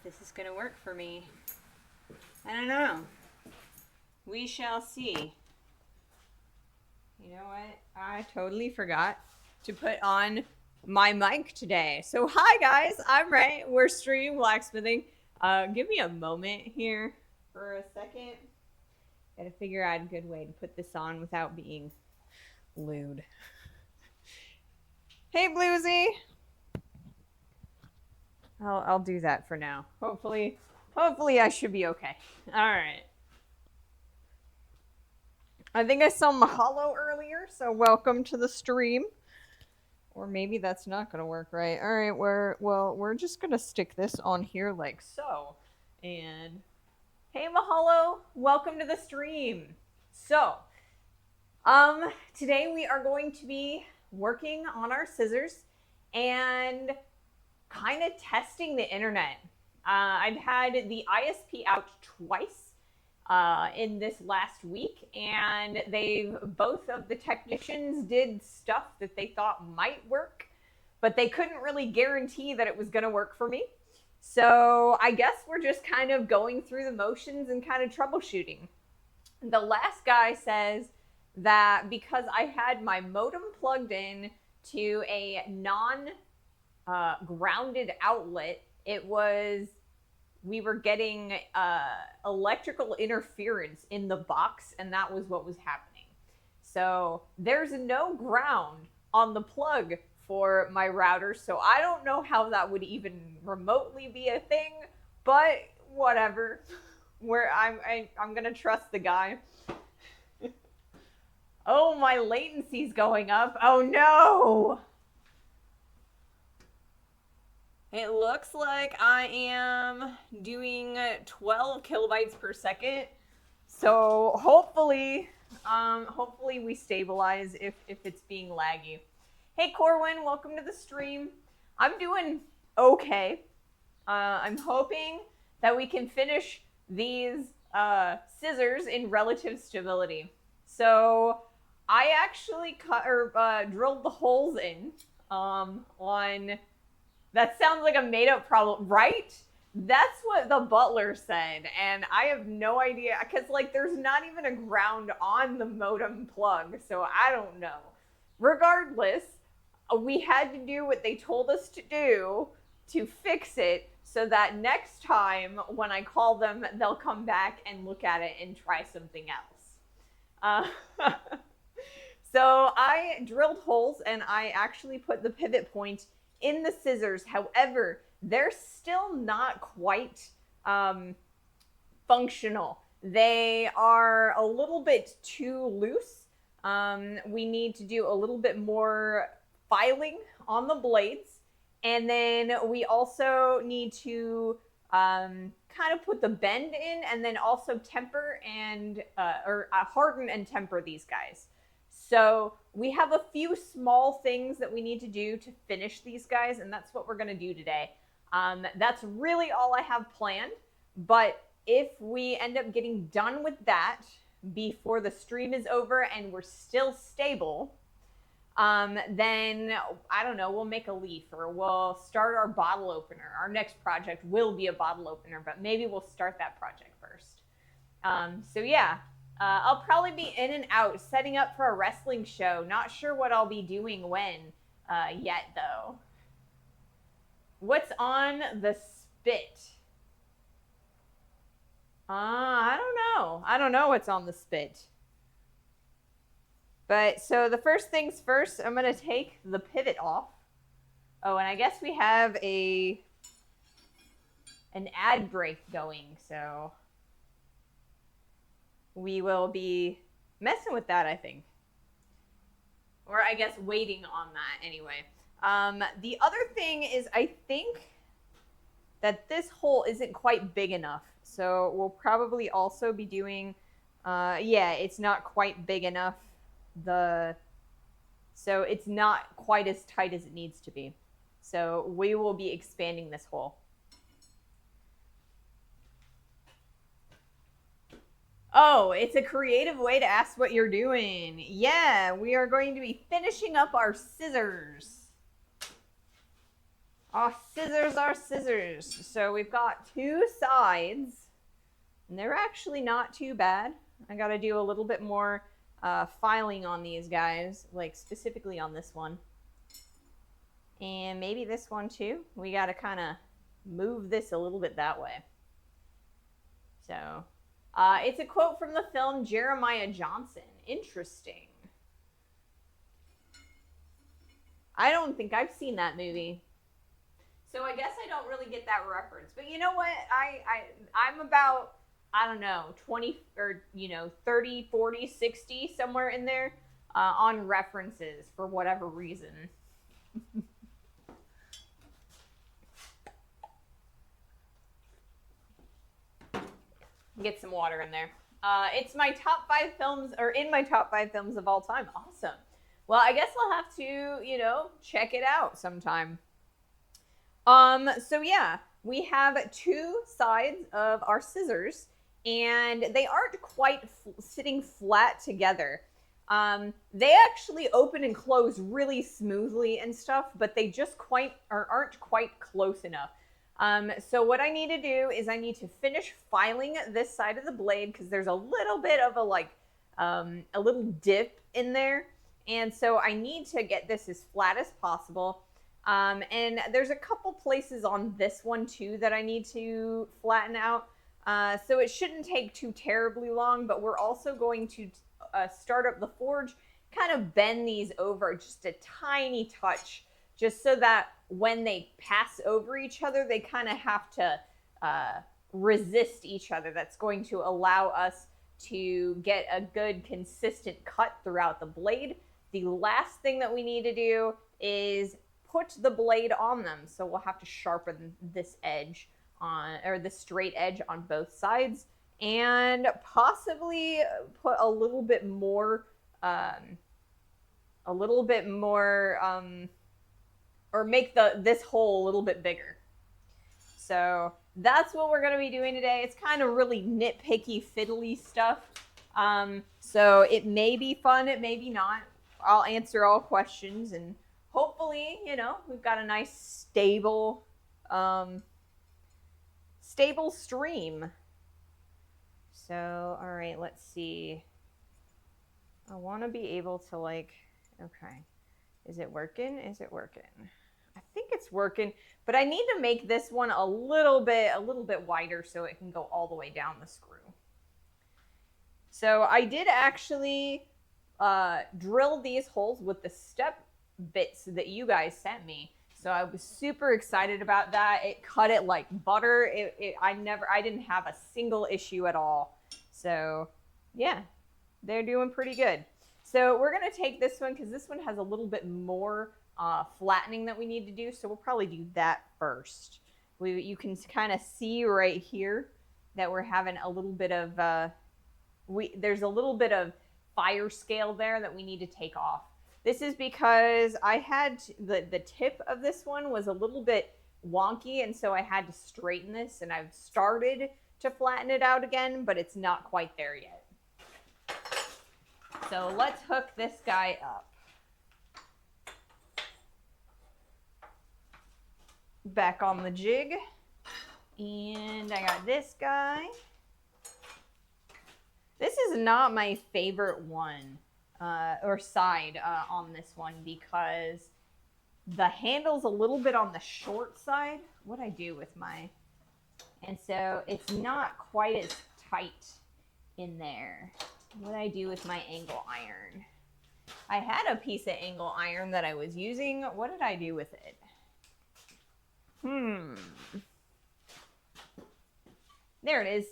this is going to work for me. I don't know. We shall see. You know what? I totally forgot to put on my mic today. So hi guys, I'm Ray. We're streaming blacksmithing. Give me a moment here for a second. Gotta figure out a good way to put this on without being lewd. Hey Bluesy. I'll do that for now. Hopefully I should be okay. All right. I think I saw Mahalo earlier, so welcome to the stream. Or maybe that's not gonna work right. All right, we're just gonna stick this on here like so. And hey Mahalo, welcome to the stream. So, today we are going to be working on our scissors and kind of testing the internet. I've had the ISP out twice in this last week, and both of the technicians did stuff that they thought might work, but they couldn't really guarantee that it was going to work for me. So I guess we're just kind of going through the motions and kind of troubleshooting. The last guy says that because I had my modem plugged in to a non-grounded outlet, we were getting electrical interference in the box, and that was what was happening. So there's no ground on the plug for my router, so I don't know how that would even remotely be a thing, but whatever. I'm gonna trust the guy. Oh, my latency's going up. Oh no! It looks like I am doing 12 kilobytes per second. So hopefully we stabilize if it's being laggy. Hey Corwin, welcome to the stream. I'm doing okay. I'm hoping that we can finish these scissors in relative stability. So I actually drilled the holes in on. That sounds like a made-up problem, right? That's what the butler said, and I have no idea, because, there's not even a ground on the modem plug, so I don't know. Regardless, we had to do what they told us to do to fix it, so that next time when I call them, they'll come back and look at it and try something else. So I drilled holes, and I actually put the pivot point in the scissors. However, they're still not quite functional. They are a little bit too loose. We need to do a little bit more filing on the blades. And then we also need to kind of put the bend in, and then also temper and harden and temper these guys. So we have a few small things that we need to do to finish these guys, and that's what we're going to do today. That's really all I have planned, but if we end up getting done with that before the stream is over and we're still stable, then, I don't know, we'll make a leaf, or we'll start our bottle opener. Our next project will be a bottle opener, but maybe we'll start that project first. So yeah. I'll probably be in and out, setting up for a wrestling show. Not sure what I'll be doing when yet, though. What's on the spit? I don't know. I don't know what's on the spit. But, so the first things first, I'm going to take the pivot off. Oh, and I guess we have an ad break going, so we will be messing with that, I think. Or I guess waiting on that anyway. The other thing is, I think that this hole isn't quite big enough. So we'll probably also be doing, yeah, it's not quite big enough. So it's not quite as tight as it needs to be. So we will be expanding this hole. Oh, it's a creative way to ask what you're doing. Yeah, we are going to be finishing up our scissors. Oh, scissors are scissors. So we've got two sides, and they're actually not too bad. I got to do a little bit more filing on these guys, like specifically on this one. And maybe this one too. We got to kind of move this a little bit that way. So it's a quote from the film Jeremiah Johnson. Interesting. I don't think I've seen that movie. So I guess I don't really get that reference. But you know what? I'm about, I don't know, 20 or, 30, 40, 60, somewhere in there on references for whatever reason. Get some water in there. It's my top 5 films, or in my top 5 films of all time. Awesome. Well, I guess I'll have to, check it out sometime. So yeah, we have two sides of our scissors, and they aren't quite sitting flat together. They actually open and close really smoothly and stuff, but they just aren't quite close enough. So what I need to do is I need to finish filing this side of the blade because there's a little bit of a little dip in there. And so I need to get this as flat as possible. And there's a couple places on this one too that I need to flatten out. So it shouldn't take too terribly long, but we're also going to start up the forge, kind of bend these over just a tiny touch, just so that when they pass over each other, they kind of have to resist each other. That's going to allow us to get a good consistent cut throughout the blade. The last thing that we need to do is put the blade on them. So we'll have to sharpen this edge or the straight edge on both sides, and possibly put a little bit more, or make this hole a little bit bigger. So that's what we're going to be doing today. It's kind of really nitpicky, fiddly stuff. So it may be fun, it may be not. I'll answer all questions, and hopefully, we've got a nice stable stream. So, all right, let's see. I want to be able to okay. Is it working? Is it working? I think it's working, but I need to make this one a little bit wider so it can go all the way down the screw. So I did actually drill these holes with the step bits that you guys sent me. So I was super excited about that. It cut it like butter. I didn't have a single issue at all. So yeah, they're doing pretty good. So we're going to take this one because this one has a little bit more flattening that we need to do. So we'll probably do that first. You can kind of see right here that we're having a little bit of, there's a little bit of fire scale there that we need to take off. This is because I had the tip of this one was a little bit wonky, and so I had to straighten this, and I've started to flatten it out again, but it's not quite there yet. So let's hook this guy up. Back on the jig. And I got this guy. This is not my favorite one, or side on this one, because the handle's a little bit on the short side. What'd I do with and so it's not quite as tight in there. What I do with my angle iron? I had a piece of angle iron that I was using. What did I do with it? There it is.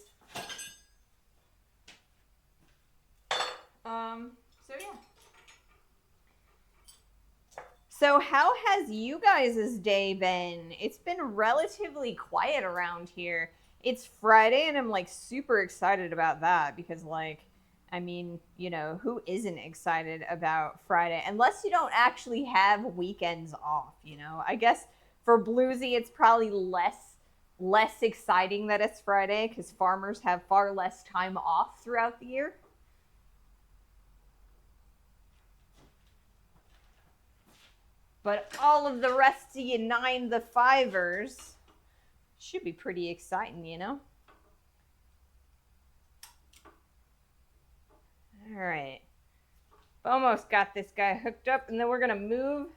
So yeah. So how has you guys' day been? It's been relatively quiet around here. It's Friday, and I'm super excited about that because who isn't excited about Friday? Unless you don't actually have weekends off, I guess for Bluesy, it's probably less exciting that it's Friday because farmers have far less time off throughout the year. But all of the rest of you 9 the 5ers should be pretty exciting, you know? All right. Almost got this guy hooked up, and then we're going to move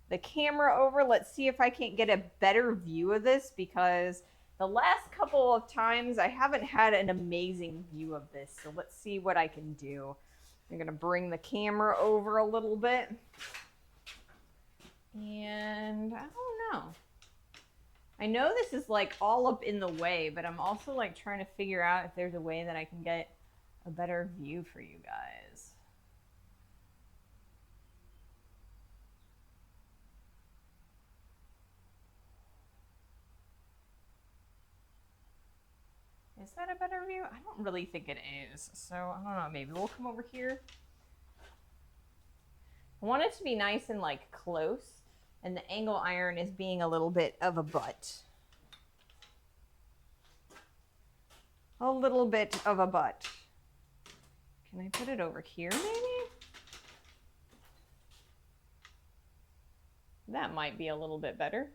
the camera over. Let's see if I can't get a better view of this, because the last couple of times I haven't had an amazing view of this. So let's see what I can do. I'm going to bring the camera over a little bit. And I don't know. I know this is like all up in the way, but I'm also like trying to figure out if there's a way that I can get a better view for you guys. Is that a better view? I don't really think it is. So I don't know, maybe we'll come over here. I want it to be nice and like close, and the angle iron is being a little bit of a butt. A little bit of a butt. Can I put it over here maybe? That might be a little bit better.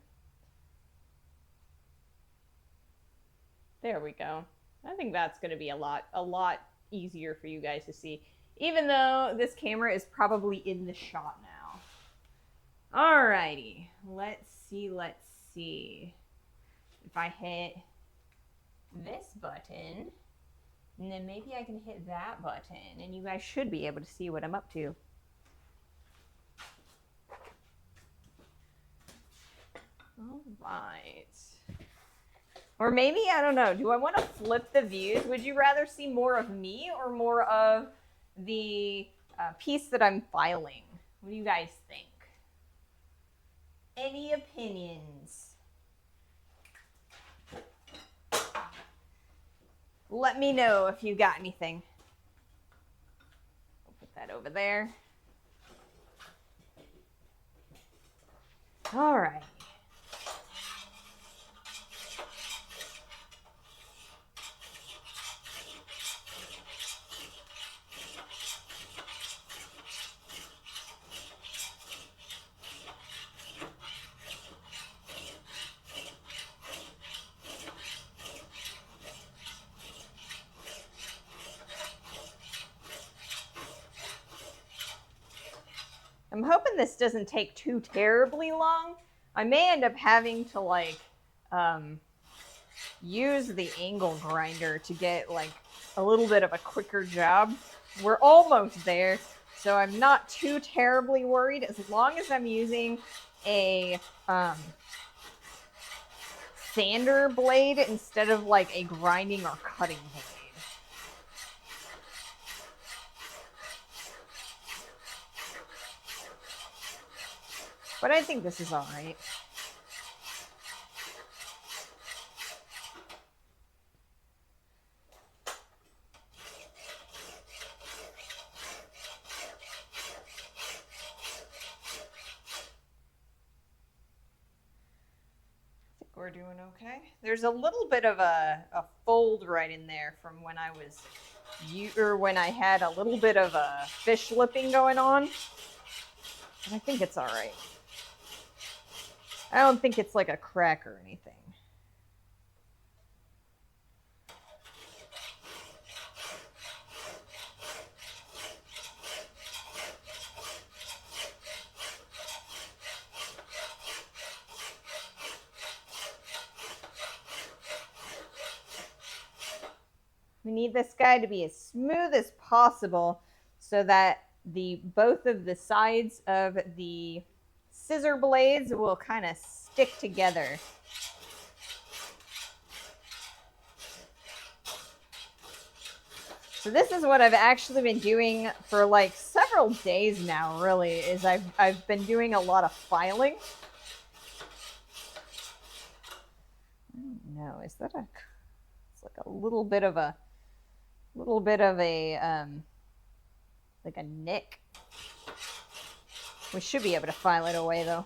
There we go. I think that's going to be a lot easier for you guys to see, even though this camera is probably in the shot now. Alrighty, let's see. If I hit this button, and then maybe I can hit that button, and you guys should be able to see what I'm up to. All right. Or maybe, I don't know, do I want to flip the views? Would you rather see more of me or more of the piece that I'm filing? What do you guys think? Any opinions? Let me know if you got anything. I'll put that over there. All right. I'm hoping this doesn't take too terribly long. I may end up having to like use the angle grinder to get like a little bit of a quicker job. We're almost there, so I'm not too terribly worried as long as I'm using a sander blade instead of like a grinding or cutting blade. But I think this is all right. I think we're doing okay. There's a little bit of a fold right in there from when I was, when I had a little bit of a fish lipping going on. But I think it's all right. I don't think it's like a crack or anything. We need this guy to be as smooth as possible so that both of the sides of the scissor blades will kind of stick together. So this is what I've actually been doing for like several days now, really, is I've been doing a lot of filing. No, is that it's like a little bit of a like a nick. We should be able to file it away, though.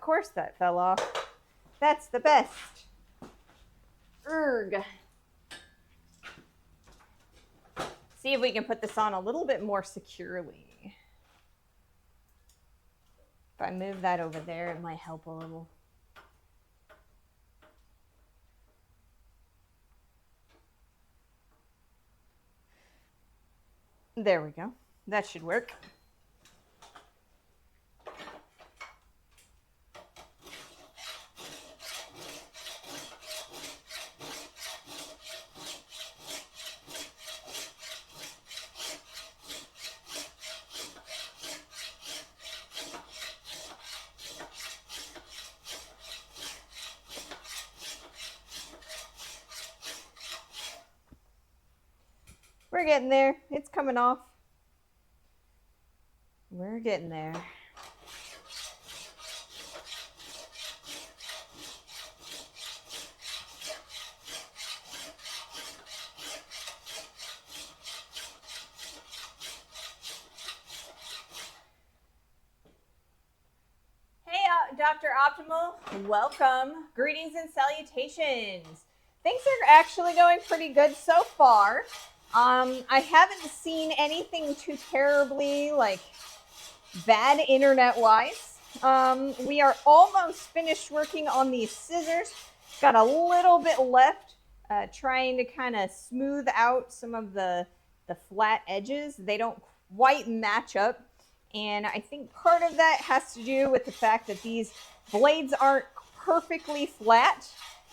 course that fell off. That's the best. Erg. See if we can put this on a little bit more securely. If I move that over there, it might help a little. There we go. That should work. We're getting there. It's coming off. We're getting there. Hey, Dr. Optimal. Welcome. Greetings and salutations. Things are actually going pretty good so far. I haven't seen anything too terribly bad internet-wise. We are almost finished working on these scissors. Got a little bit left, trying to kind of smooth out some of the flat edges. They don't quite match up, and I think part of that has to do with the fact that these blades aren't perfectly flat.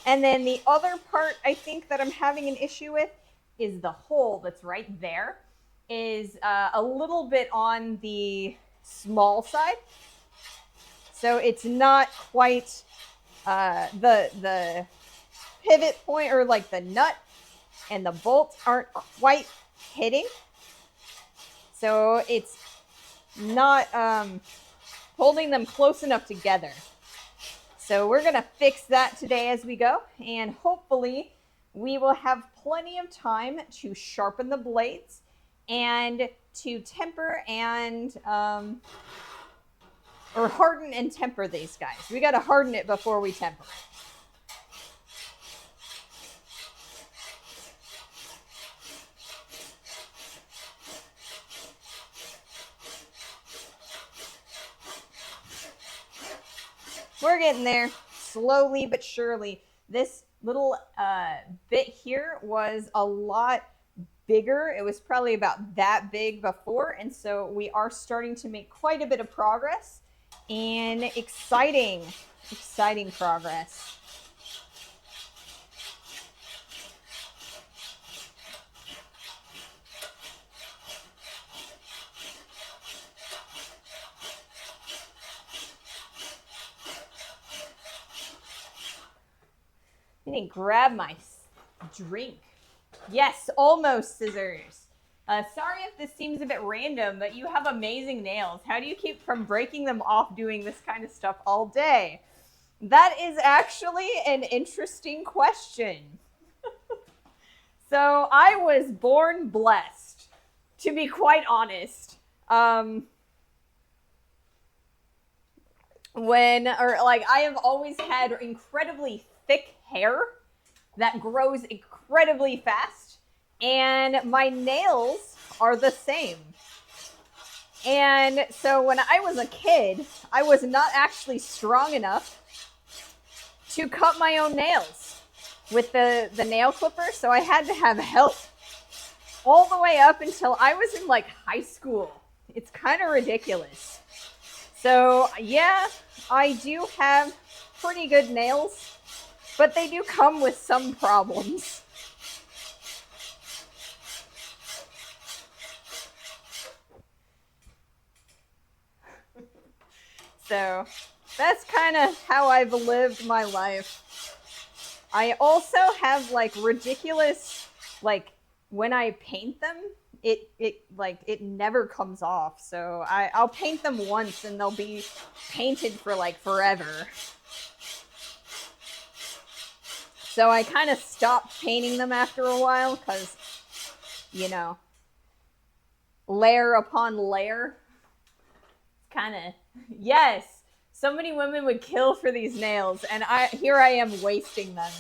And then the other part I think that I'm having an issue with is the hole that's right there is a little bit on the small side. So it's not quite the pivot point, or the nut and the bolts aren't quite hitting. So it's not holding them close enough together. So we're gonna fix that today as we go, and hopefully we will have plenty of time to sharpen the blades and to temper and or harden and temper these guys. We got to harden it before we temper it. We're getting there, slowly but surely. This little bit here was a lot bigger. It was probably about that big before, and so we are starting to make quite a bit of progress, and exciting progress. I didn't grab my drink. Yes, almost scissors. Sorry if this seems a bit random, but you have amazing nails. How do you keep from breaking them off doing this kind of stuff all day? That is actually an interesting question. So I was born blessed, to be quite honest. I have always had incredibly thick hair that grows incredibly fast, and my nails are the same. And so when I was a kid, I was not actually strong enough to cut my own nails with the nail clipper, so I had to have help all the way up until I was in high school. It's kind of ridiculous. So yeah, I do have pretty good nails, but they do come with some problems. So that's kind of how I've lived my life. I also have ridiculous, when I paint them, it never comes off. So I'll paint them once and they'll be painted for forever. So I kind of stopped painting them after a while because, layer upon layer. Kind of, yes. So many women would kill for these nails, and here I am wasting them.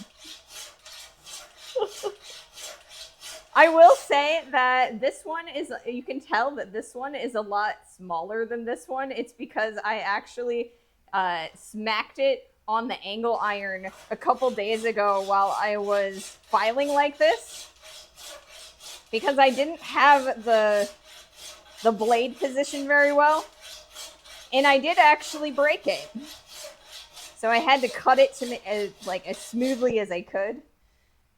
I will say that this one is, you can tell that this one is a lot smaller than this one. It's because I actually smacked it on the angle iron a couple days ago while I was filing like this, because I didn't have the blade positioned very well, and I did actually break it. So I had to cut it to as smoothly as I could.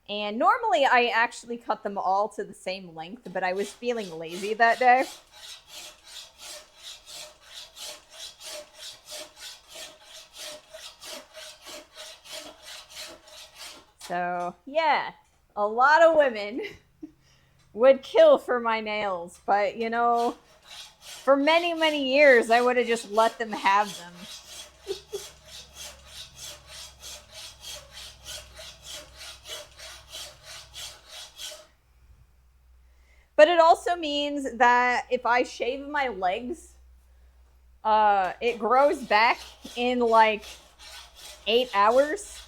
And normally I actually cut them all to the same length, but I was feeling lazy that day. So, yeah, a lot of women would kill for my nails, but, you know, for many, many years, I would have just let them have them. But it also means that if I shave my legs, it grows back in like 8 hours.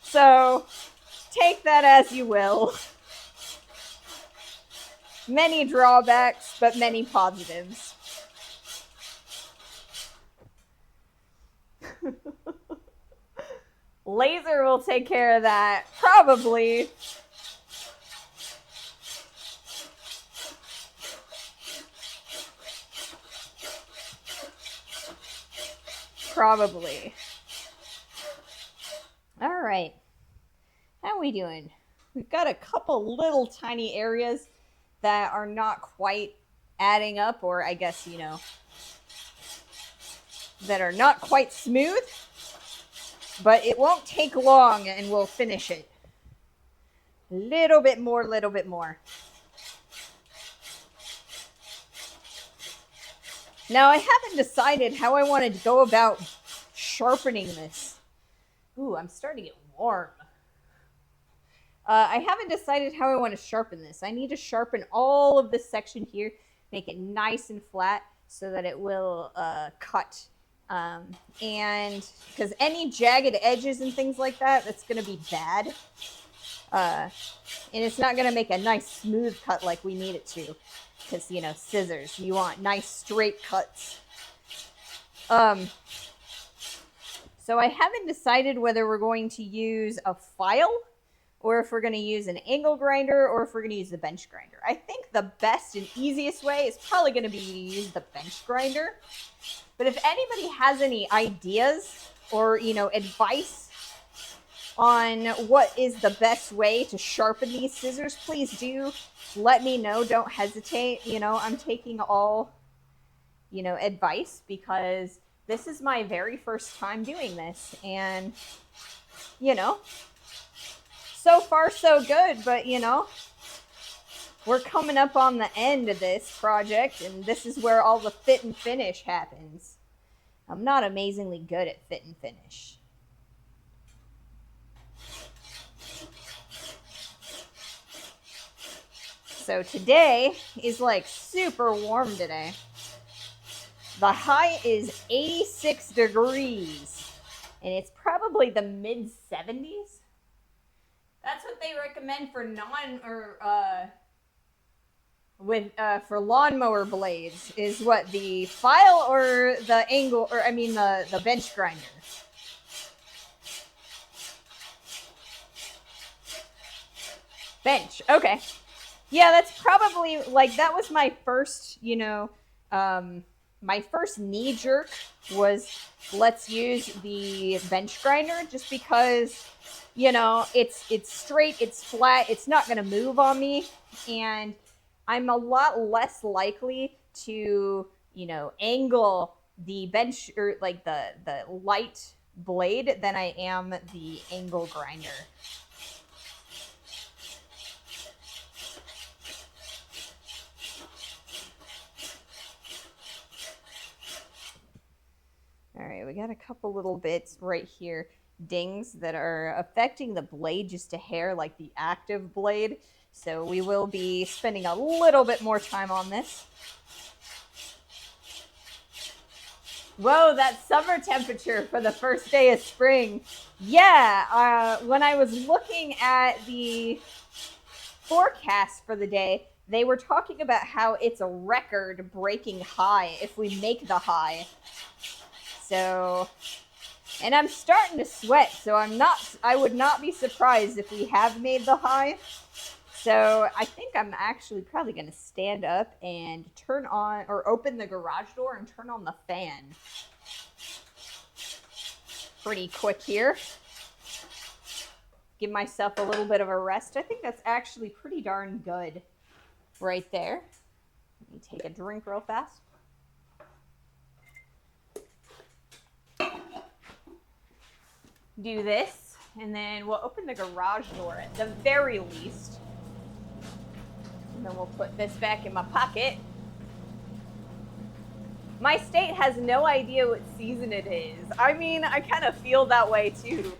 So take that as you will. Many drawbacks, but many positives. Laser will take care of that, probably. Probably. All right. How are we doing? We've got a couple little tiny areas that are not quite adding up, or I guess, you know, that are not quite smooth. But it won't take long and we'll finish it. Little bit more, little bit more. Now, I haven't decided how I wanted to go about sharpening this. Ooh, I'm starting to get warm. I haven't decided how I want to sharpen this. I need to sharpen all of this section here, make it nice and flat so that it will cut. And because any jagged edges and things like that, that's going to be bad. And it's not going to make a nice smooth cut like we need it to. Because, you know, scissors, you want nice straight cuts. So I haven't decided whether we're going to use a file, or if we're going to use an angle grinder, or if we're going to use the bench grinder. I think the best and easiest way is probably going to be to use the bench grinder. But if anybody has any ideas or, you know, advice on what is the best way to sharpen these scissors, please do let me know. Don't hesitate. You know, I'm taking all, you know, advice, because this is my very first time doing this. And, you know, so far so good, but, you know, we're coming up on the end of this project, and this is where all the fit and finish happens. I'm not amazingly good at fit and finish. So today is like super warm today. The high is 86 degrees, and it's probably the mid 70s. That's what they recommend for for lawnmower blades, is what, the file or the angle, or I mean the bench grinder. Bench, okay. Yeah, that's probably, like, that was my first, you know, my first knee jerk was, let's use the bench grinder, just because, you know, it's straight, it's flat, it's not going to move on me, and I'm a lot less likely to, you know, angle the bench, or like the light blade, than I am the angle grinder. All right, we got a couple little bits right here, dings, that are affecting the blade just a hair, like the active blade. So we will be spending a little bit more time on this. Whoa, that summer temperature for the first day of spring. Yeah, when I was looking at the forecast for the day, they were talking about how it's a record-breaking high if we make the high. So, and I'm starting to sweat, so I would not be surprised if we have made the high. So I think I'm actually probably going to stand up and turn on or open the garage door and turn on the fan. Pretty quick here. Give myself a little bit of a rest. I think that's actually pretty darn good right there. Let me take a drink real fast. Do this, and then we'll open the garage door at the very least. And then we'll put this back in my pocket. My state has no idea what season it is. I mean, I kind of feel that way too.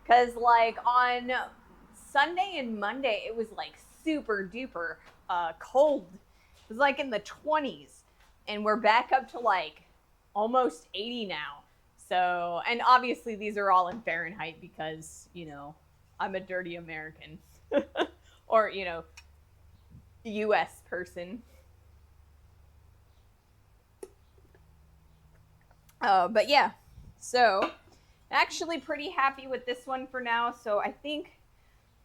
Because like on Sunday and Monday, it was like super duper cold. It was like in the 20s. And we're back up to like almost 80 now. So, and obviously these are all in Fahrenheit because, you know, I'm a dirty American. Or, you know, US person. But yeah, so actually pretty happy with this one for now. So I think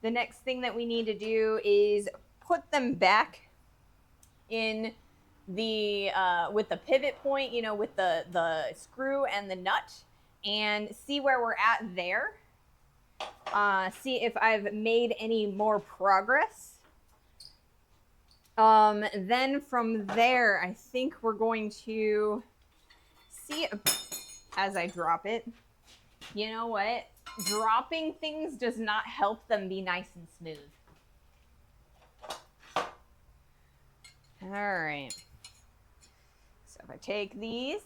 the next thing that we need to do is put them back in the with the pivot point, you know, with the screw and the nut, and see where we're at there. See if I've made any more progress. Then from there, I think we're going to see as I drop it. You know what? Dropping things does not help them be nice and smooth. All right. So if I take these,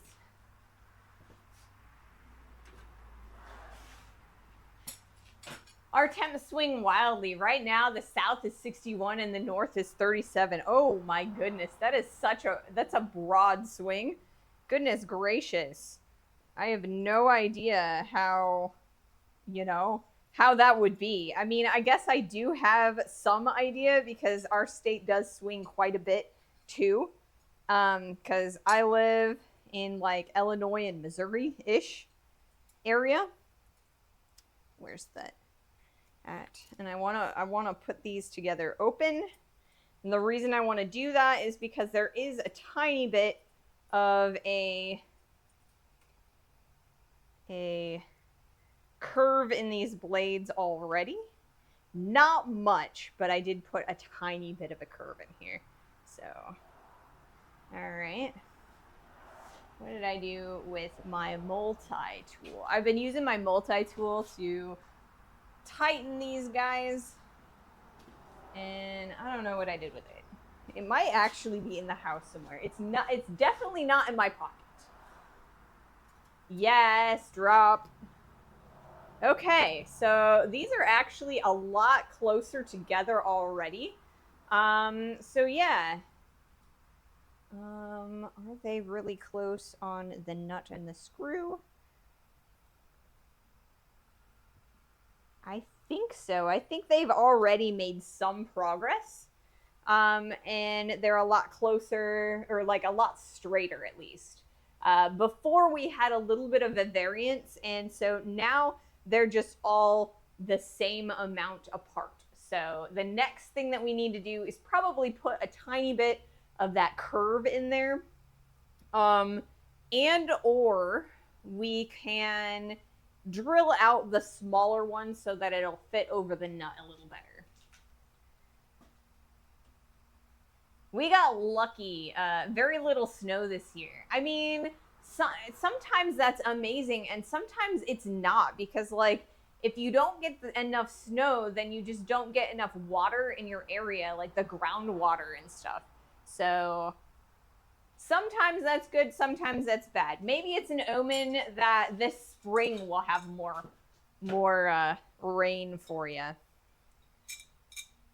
our temps swing wildly. Right now, the south is 61 and the north is 37. Oh my goodness, that's a broad swing. Goodness gracious. I have no idea how, you know, how that would be. I mean, I guess I do have some idea because our state does swing quite a bit too. Because I live in like Illinois and Missouri-ish area. Where's that at? And I wanna put these together open. And the reason I want to do that is because there is a tiny bit of a curve in these blades already. Not much, but I did put a tiny bit of a curve in here. So, all right. What did I do with my multi-tool? I've been using my multi-tool to tighten these guys, and I don't know what I did with it. It might actually be in the house somewhere. It's definitely not in my pocket. Yes, drop. Okay, so these are actually a lot closer together already. So yeah. Are they really close on the nut and the screw? I think so. I think they've already made some progress. And they're a lot closer, or like a lot straighter at least. Before we had a little bit of a variance, and so now they're just all the same amount apart. So the next thing that we need to do is probably put a tiny bit of that curve in there. And or we can drill out the smaller one so that it'll fit over the nut a little better. We got lucky. Very little snow this year. I mean, sometimes that's amazing, and sometimes it's not, because like if you don't get enough snow, then you just don't get enough water in your area, like the groundwater and stuff. So sometimes that's good, sometimes that's bad. Maybe it's an omen that this spring will have more rain for you.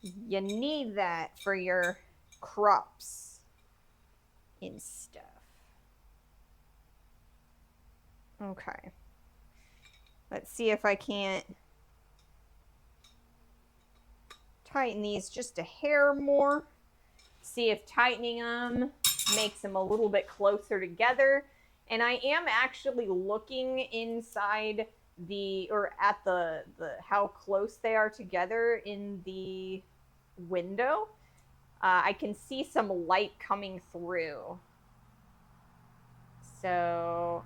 You need that for your crops and stuff. Okay. Let's see if I can't tighten these just a hair more. See if tightening them makes them a little bit closer together. And I am actually looking inside at the how close they are together in the window. I can see some light coming through. So,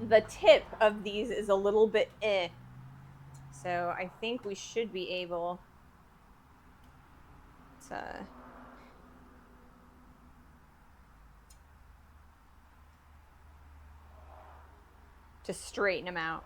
the tip of these is a little bit So I think we should be able to straighten them out.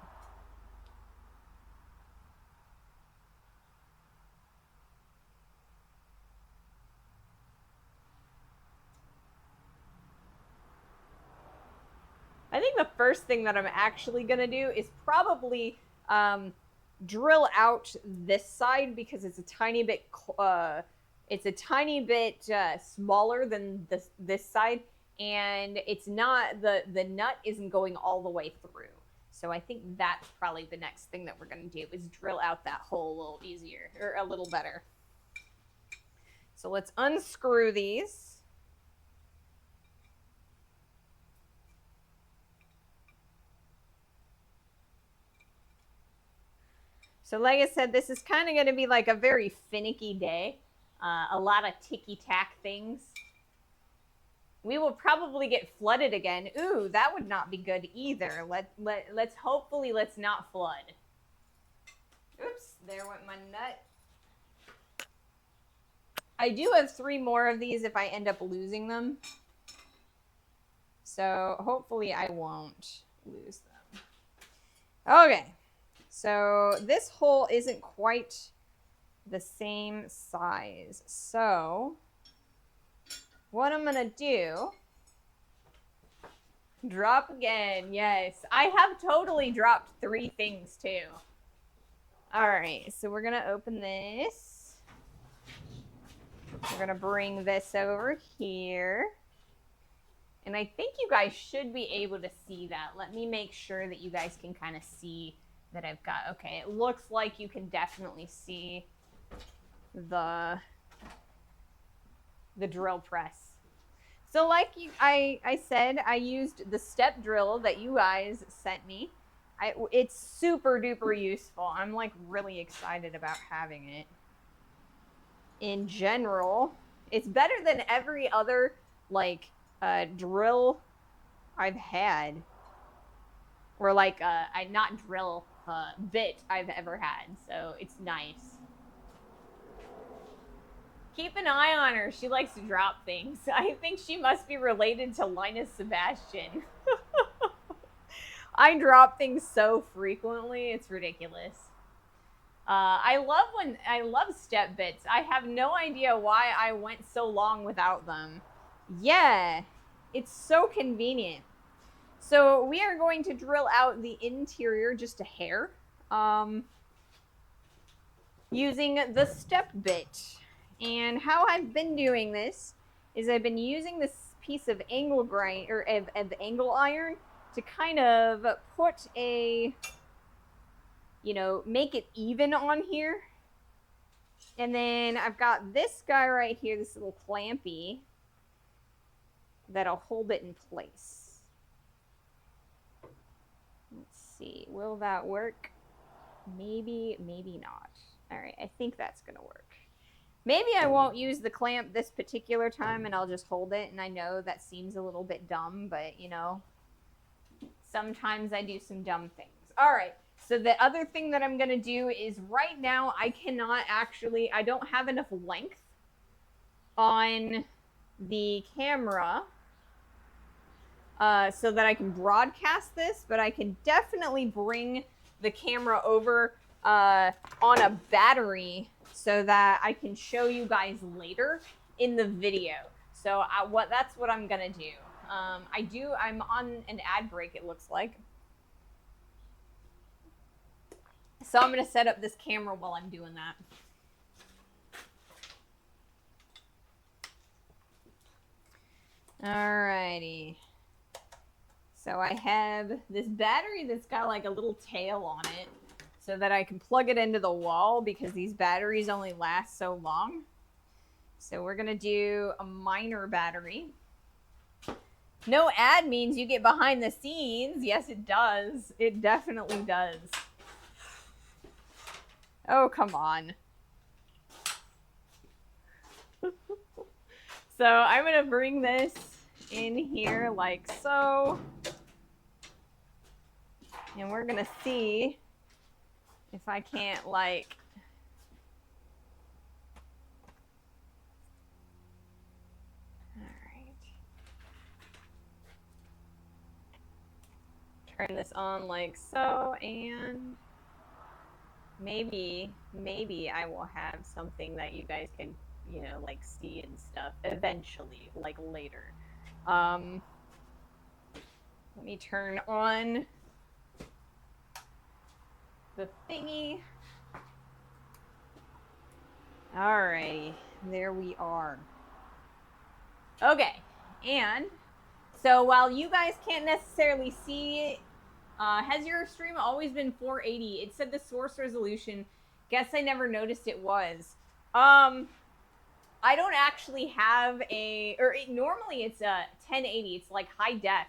I think the first thing that I'm actually going to do is probably drill out this side because it's a tiny bit smaller than this side, and it's not the nut isn't going all the way through. So I think that's probably the next thing that we're going to do is drill out that hole a little easier or a little better. So let's unscrew these. So like I said, this is kind of going to be like a very finicky day. A lot of ticky-tack things. We will probably get flooded again. Ooh, that would not be good either. Let's hopefully let's not flood. Oops, there went my nut. I do have 3 more of these if I end up losing them. So hopefully I won't lose them. Okay. So this hole isn't quite the same size. So what I'm gonna do, drop again. Yes, I have totally dropped 3 things too. All right, so we're gonna open this. We're gonna bring this over here. And I think you guys should be able to see that. Let me make sure that you guys can kind of see that I've got, okay, it looks like you can definitely see the drill press. So like I said, I used the step drill that you guys sent me. It's super duper useful. I'm like really excited about having it. In general, it's better than every other like drill I've had. Or like bit I've ever had. So it's nice. Keep an eye on her. She likes to drop things. I think she must be related to Linus Sebastian. I drop things so frequently. It's ridiculous. I love step bits. I have no idea why I went so long without them. Yeah, it's so convenient. So we are going to drill out the interior just a hair, using the step bit. And how I've been doing this is I've been using this piece of angle grind or of angle iron to kind of put a, make it even on here. And then I've got this guy right here, this little clampy, that'll hold it in place. Let's see, will that work? Maybe, maybe not. All right, I think that's gonna work. Maybe I won't use the clamp this particular time and I'll just hold it. And I know that seems a little bit dumb, but sometimes I do some dumb things. All right. So the other thing that I'm going to do is right now I don't have enough length on the camera so that I can broadcast this, but I can definitely bring the camera over on a battery so that I can show you guys later in the video. So that's what I'm gonna do. I'm on an ad break, it looks like. So I'm gonna set up this camera while I'm doing that. Alrighty. So I have this battery that's got like a little tail on it so that I can plug it into the wall because these batteries only last so long. So we're gonna do a minor battery. No ad means you get behind the scenes. Yes, it does. It definitely does. Oh, come on. So I'm gonna bring this in here like so. And we're gonna see if I can't like turn this on like so, and maybe I will have something that you guys can, you know, like see and stuff eventually, like later. Let me turn on the thingy. Alrighty, there we are. Okay, and so while you guys can't necessarily see it, has your stream always been 480? It said the source resolution. Guess I never noticed it was. I don't actually have normally it's a 1080. It's like high def,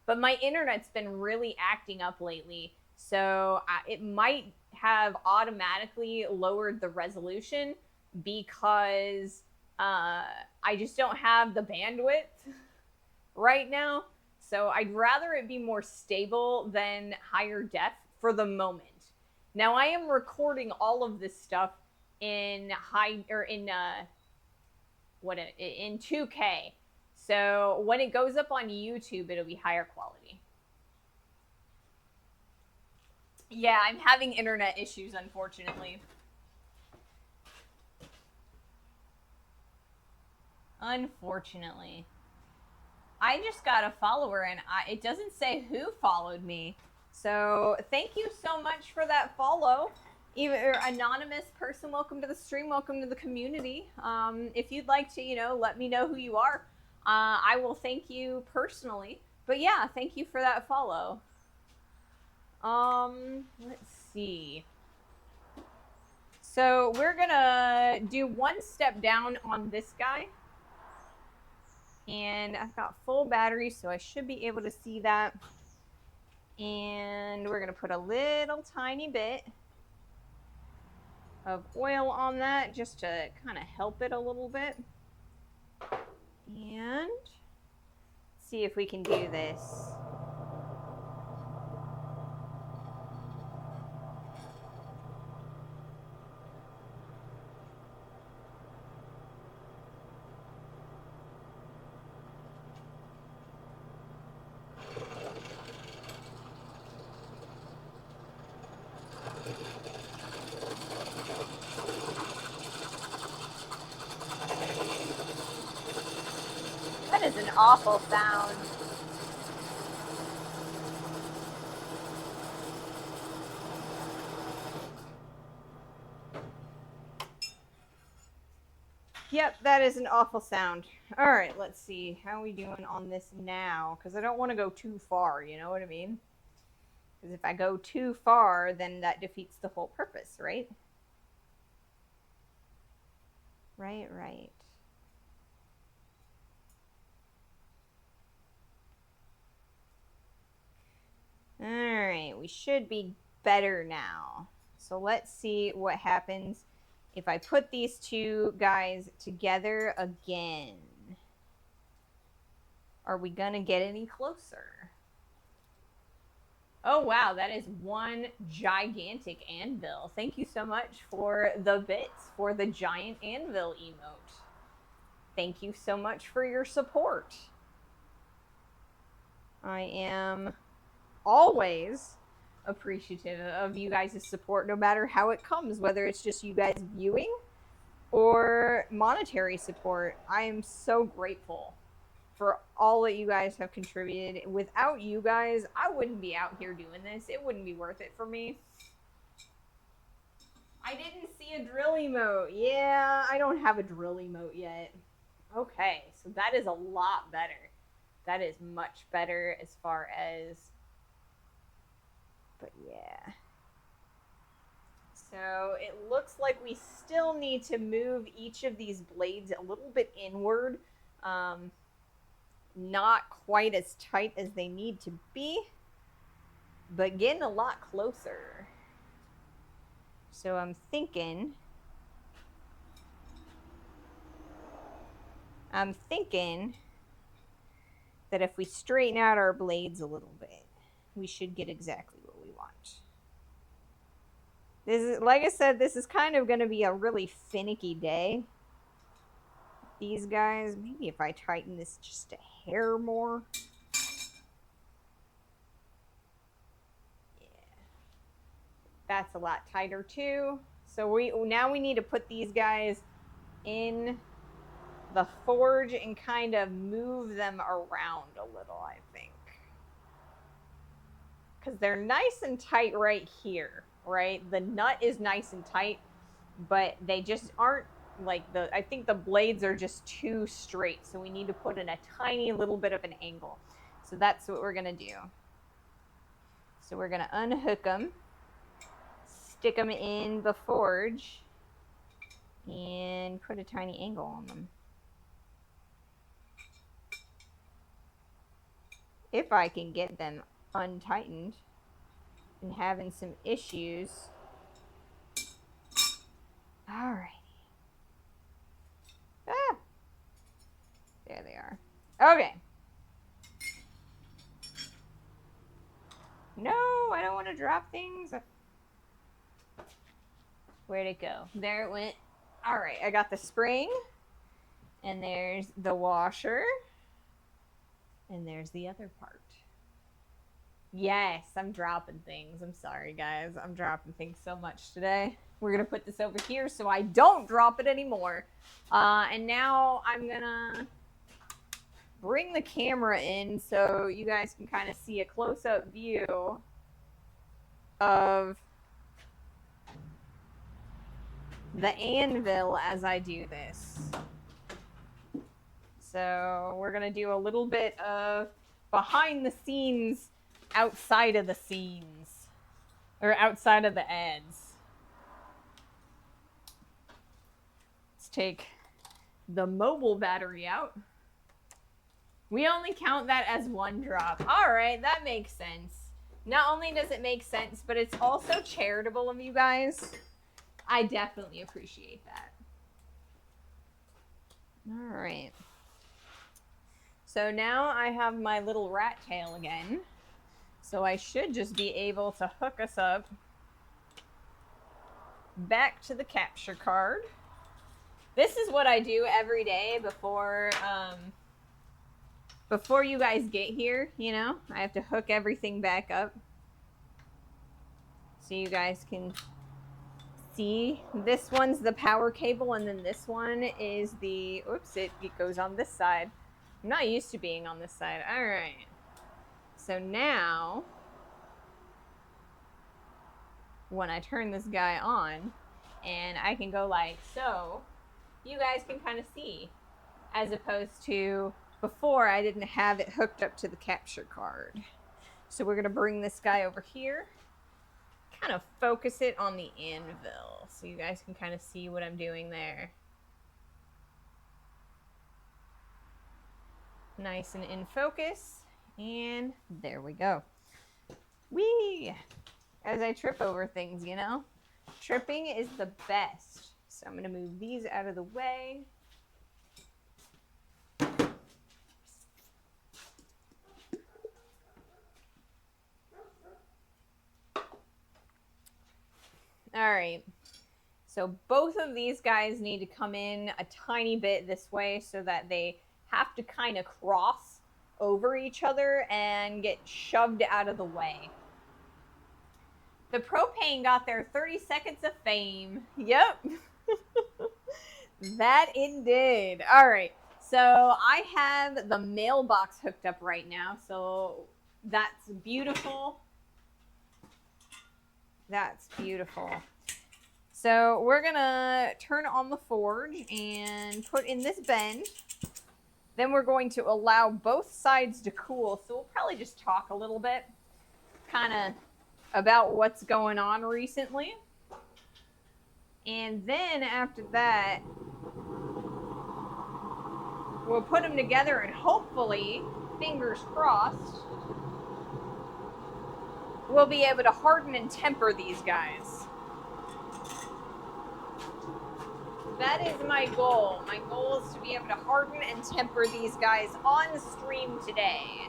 but my internet's been really acting up lately, so it might have automatically lowered the resolution because I just don't have the bandwidth right now. So I'd rather it be more stable than higher def for the moment. Now I am recording all of this stuff in in 2K. So when it goes up on YouTube, it'll be higher quality. Yeah, I'm having internet issues, unfortunately. Unfortunately. I just got a follower and it doesn't say who followed me. So thank you so much for that follow. Either anonymous person, welcome to the stream, welcome to the community. If you'd like to, you know, let me know who you are. I will thank you personally. But yeah, thank you for that follow. Let's see. So we're gonna do one step down on this guy. And I've got full battery, so I should be able to see that. And we're gonna put a little tiny bit of oil on that just to kind of help it a little bit. And see if we can do this. That is an awful sound. Yep, that is an awful sound. All right, let's see. How are we doing on this now? Because I don't want to go too far, you know what I mean? Because if I go too far, then that defeats the whole purpose, right? Right. All right, we should be better now. So let's see what happens if I put these two guys together again. Are we gonna get any closer? Oh wow, that is one gigantic anvil. Thank you so much for the bits for the giant anvil emote. Thank you so much for your support. I am always appreciative of you guys' support, no matter how it comes, whether it's just you guys viewing or monetary support. I am so grateful for all that you guys have contributed. Without you guys, I wouldn't be out here doing this. It wouldn't be worth it for me. I didn't see a drill emote. Yeah, I don't have a drill emote yet. Okay, so that is a lot better. That is much better as far as, but yeah. So it looks like we still need to move each of these blades a little bit inward. Not quite as tight as they need to be, but getting a lot closer. So I'm thinking that if we straighten out our blades a little bit, we should get exactly what we want. This is, like I said, this is kind of going to be a really finicky day. These guys, maybe if I tighten this just a hair more. Yeah. That's a lot tighter too. So now we need to put these guys in the forge and kind of move them around a little, I think. Because they're nice and tight right here, right? The nut is nice and tight, but they just aren't like I think the blades are just too straight. So we need to put in a tiny little bit of an angle. So that's what we're going to do. So we're going to unhook them, stick them in the forge, and put a tiny angle on them. If I can get them untightened and having some issues. Alrighty. Ah! There they are. Okay. No, I don't want to drop things. Where'd it go? There it went. Alright, I got the spring. And there's the washer. And there's the other part. Yes, I'm dropping things. I'm sorry, guys. I'm dropping things so much today. We're going to put this over here so I don't drop it anymore. And now I'm going to bring the camera in so you guys can kind of see a close-up view of the anvil as I do this. So we're going to do a little bit of behind the scenes, outside of the scenes, or outside of the ads. Let's take the mobile battery out. We only count that as one drop. All right, that makes sense. Not only does it make sense, but it's also charitable of you guys. I definitely appreciate that. All right. So now I have my little rat tail again. So I should just be able to hook us up back to the capture card. This is what I do every day before you guys get here, you know. I have to hook everything back up so you guys can see. This one's the power cable, and then this one is the, oops, it goes on this side. I'm not used to being on this side. All right. So now, when I turn this guy on, and I can go like so, you guys can kind of see, as opposed to before I didn't have it hooked up to the capture card. So we're going to bring this guy over here, kind of focus it on the anvil so you guys can kind of see what I'm doing there. Nice and in focus, and there we go. Whee! As I trip over things, you know? Tripping is the best. So I'm going to move these out of the way. All right. So both of these guys need to come in a tiny bit this way so that they have to kind of cross over each other and get shoved out of the way. The propane got their 30 seconds of fame. Yep. That it did. All right. So I have the mailbox hooked up right now. So that's beautiful. That's beautiful. So we're going to turn on the forge and put in this bend. Then we're going to allow both sides to cool. So we'll probably just talk a little bit kind of about what's going on recently. And then after that, we'll put them together and hopefully, fingers crossed, we'll be able to harden and temper these guys. That is my goal. My goal is to be able to harden and temper these guys on stream today.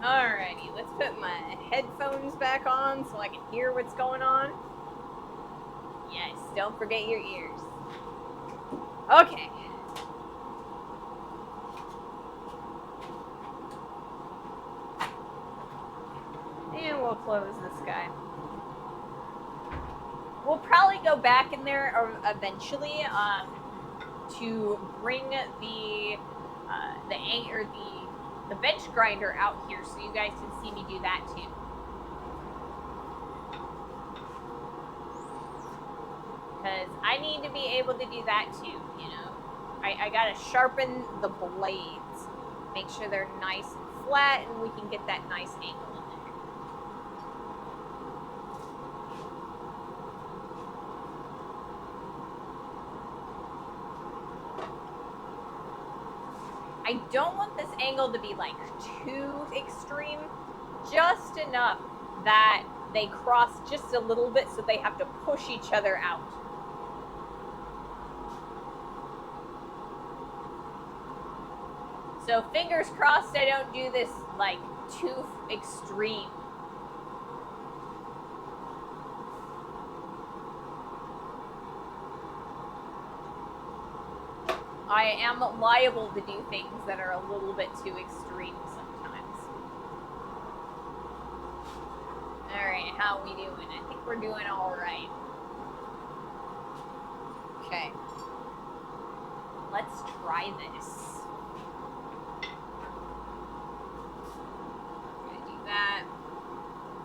Alrighty, let's put my headphones back on so I can hear what's going on. Yes, don't forget your ears. Okay. And we'll close this guy. We'll probably go back in there eventually to bring the bench grinder out here so you guys can see me do that too. Because I need to be able to do that too, you know. I gotta sharpen the blades, make sure they're nice and flat, and we can get that nice angle in there. I don't want this angle to be like too extreme, just enough that they cross just a little bit so they have to push each other out. So fingers crossed I don't do this like too extreme. I am liable to do things that are a little bit too extreme sometimes. Alright, how are we doing? I think we're doing alright. Okay. Let's try this. I'm gonna do that.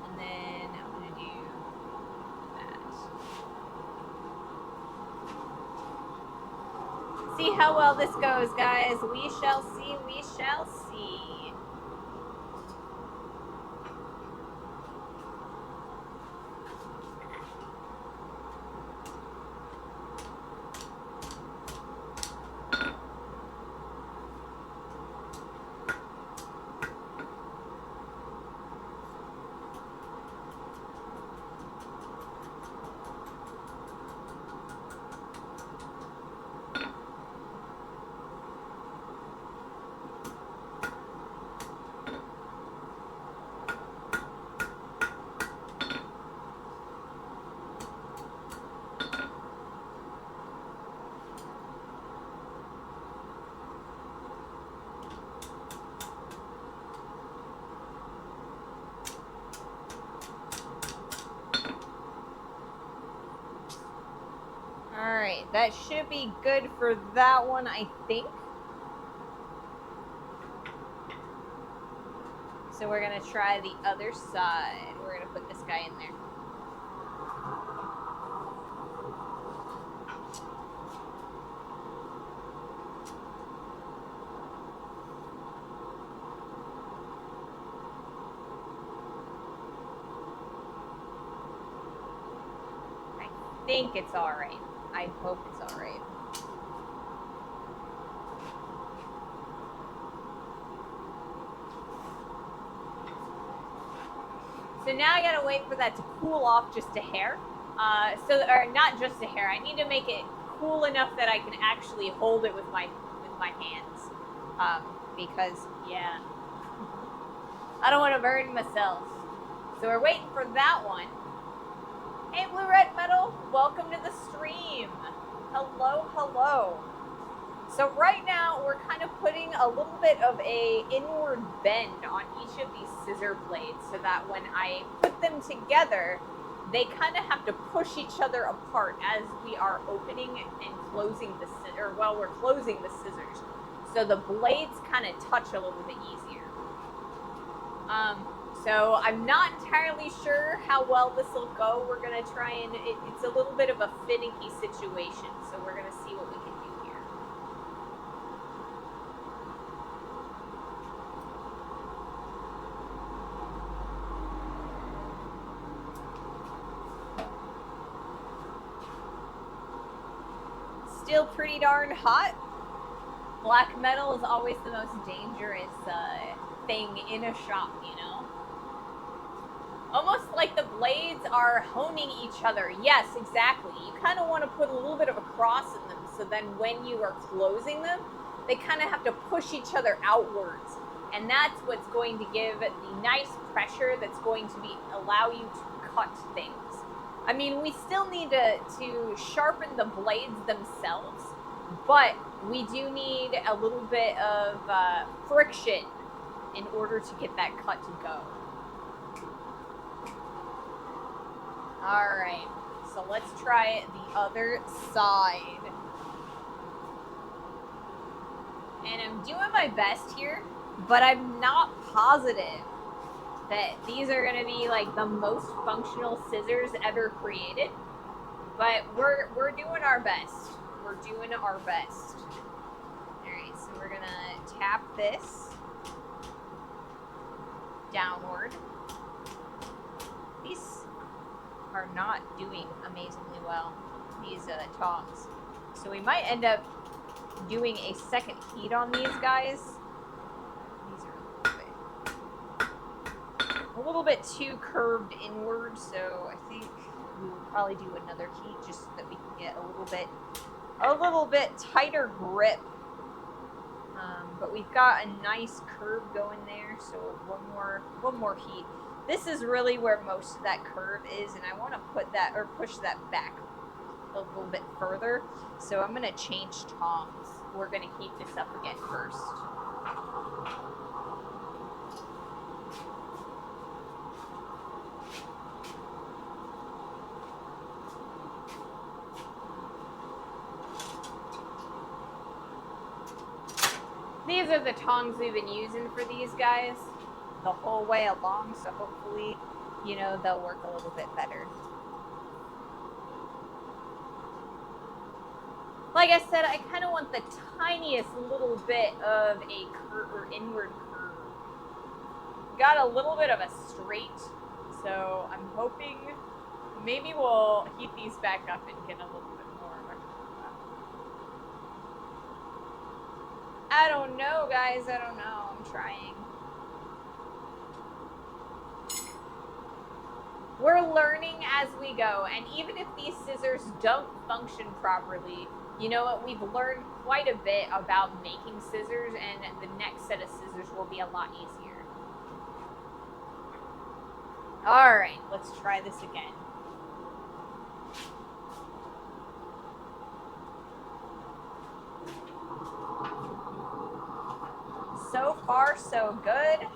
And then I'm gonna do that. See how well this goes, guys. We shall see, we shall see. Alright, that should be good for that one, I think. So we're going to try the other side. We're going to put this guy in there. I think it's alright. I hope it's alright. So now I gotta wait for that to cool off just a hair. Or not just a hair. I need to make it cool enough that I can actually hold it with my hands. Because yeah, I don't want to burn myself. So we're waiting for that one. Hey, Blue Red Metal, welcome to the stream. Hello, hello. So right now we're kind of putting a little bit of a inward bend on each of these scissor blades so that when I put them together, they kind of have to push each other apart as we are opening and closing the scissors, or while we're closing the scissors. So the blades kind of touch a little bit easier. So I'm not entirely sure how well this will go. We're going to try and, it's a little bit of a finicky situation. So we're going to see what we can do here. Still pretty darn hot. Black metal is always the most dangerous thing in a shop, you know? Almost like the blades are honing each other. Yes, exactly. You kind of want to put a little bit of a cross in them, so then when you are closing them, they kind of have to push each other outwards. And that's what's going to give the nice pressure that's going to allow you to cut things. I mean, we still need to sharpen the blades themselves, but we do need a little bit of friction in order to get that cut to go. All right, so let's try the other side. And I'm doing my best here, but I'm not positive that these are gonna be like the most functional scissors ever created. But we're doing our best. We're doing our best. All right, so we're gonna tap this downward. These are not doing amazingly well, these tongs. So we might end up doing a second heat on these guys. These are a little bit too curved inward, so I think we will probably do another heat just so that we can get a little bit tighter grip. But we've got a nice curve going there, so one more heat. This is really where most of that curve is, and I want to put that or push that back a little bit further. So I'm going to change tongs. We're going to heat this up again first. These are the tongs we've been using for these guys the whole way along, so hopefully, you know, they'll work a little bit better. Like I said, I kind of want the tiniest little bit of a curve or inward curve. Got a little bit of a straight, so I'm hoping maybe we'll heat these back up and get a little bit more. I don't know, guys. I don't know. I'm trying. We're learning as we go, and even if these scissors don't function properly, you know what? We've learned quite a bit about making scissors, and the next set of scissors will be a lot easier. All right, let's try this again. So far, so good.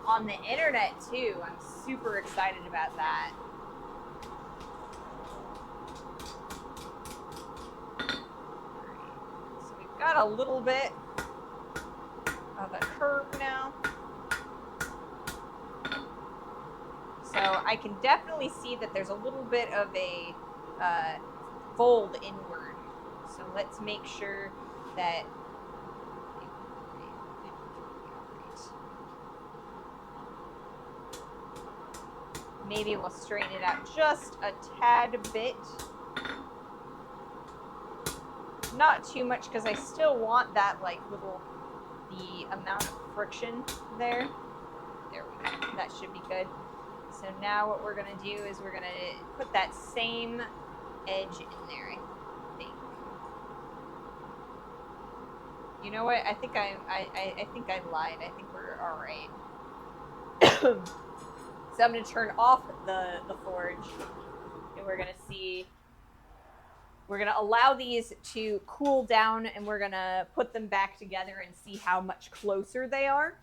On the internet, too. I'm super excited about that. So we've got a little bit of a curve now. So I can definitely see that there's a little bit of a fold inward. So let's make sure that maybe we'll straighten it out just a tad bit. Not too much, because I still want that the amount of friction there. There we go. That should be good. So now what we're going to do is we're going to put that same edge in there, I think. You know what? I think I lied. I think we're all right. So I'm going to turn off the forge, and we're going to see, we're going to allow these to cool down, and we're going to put them back together and see how much closer they are.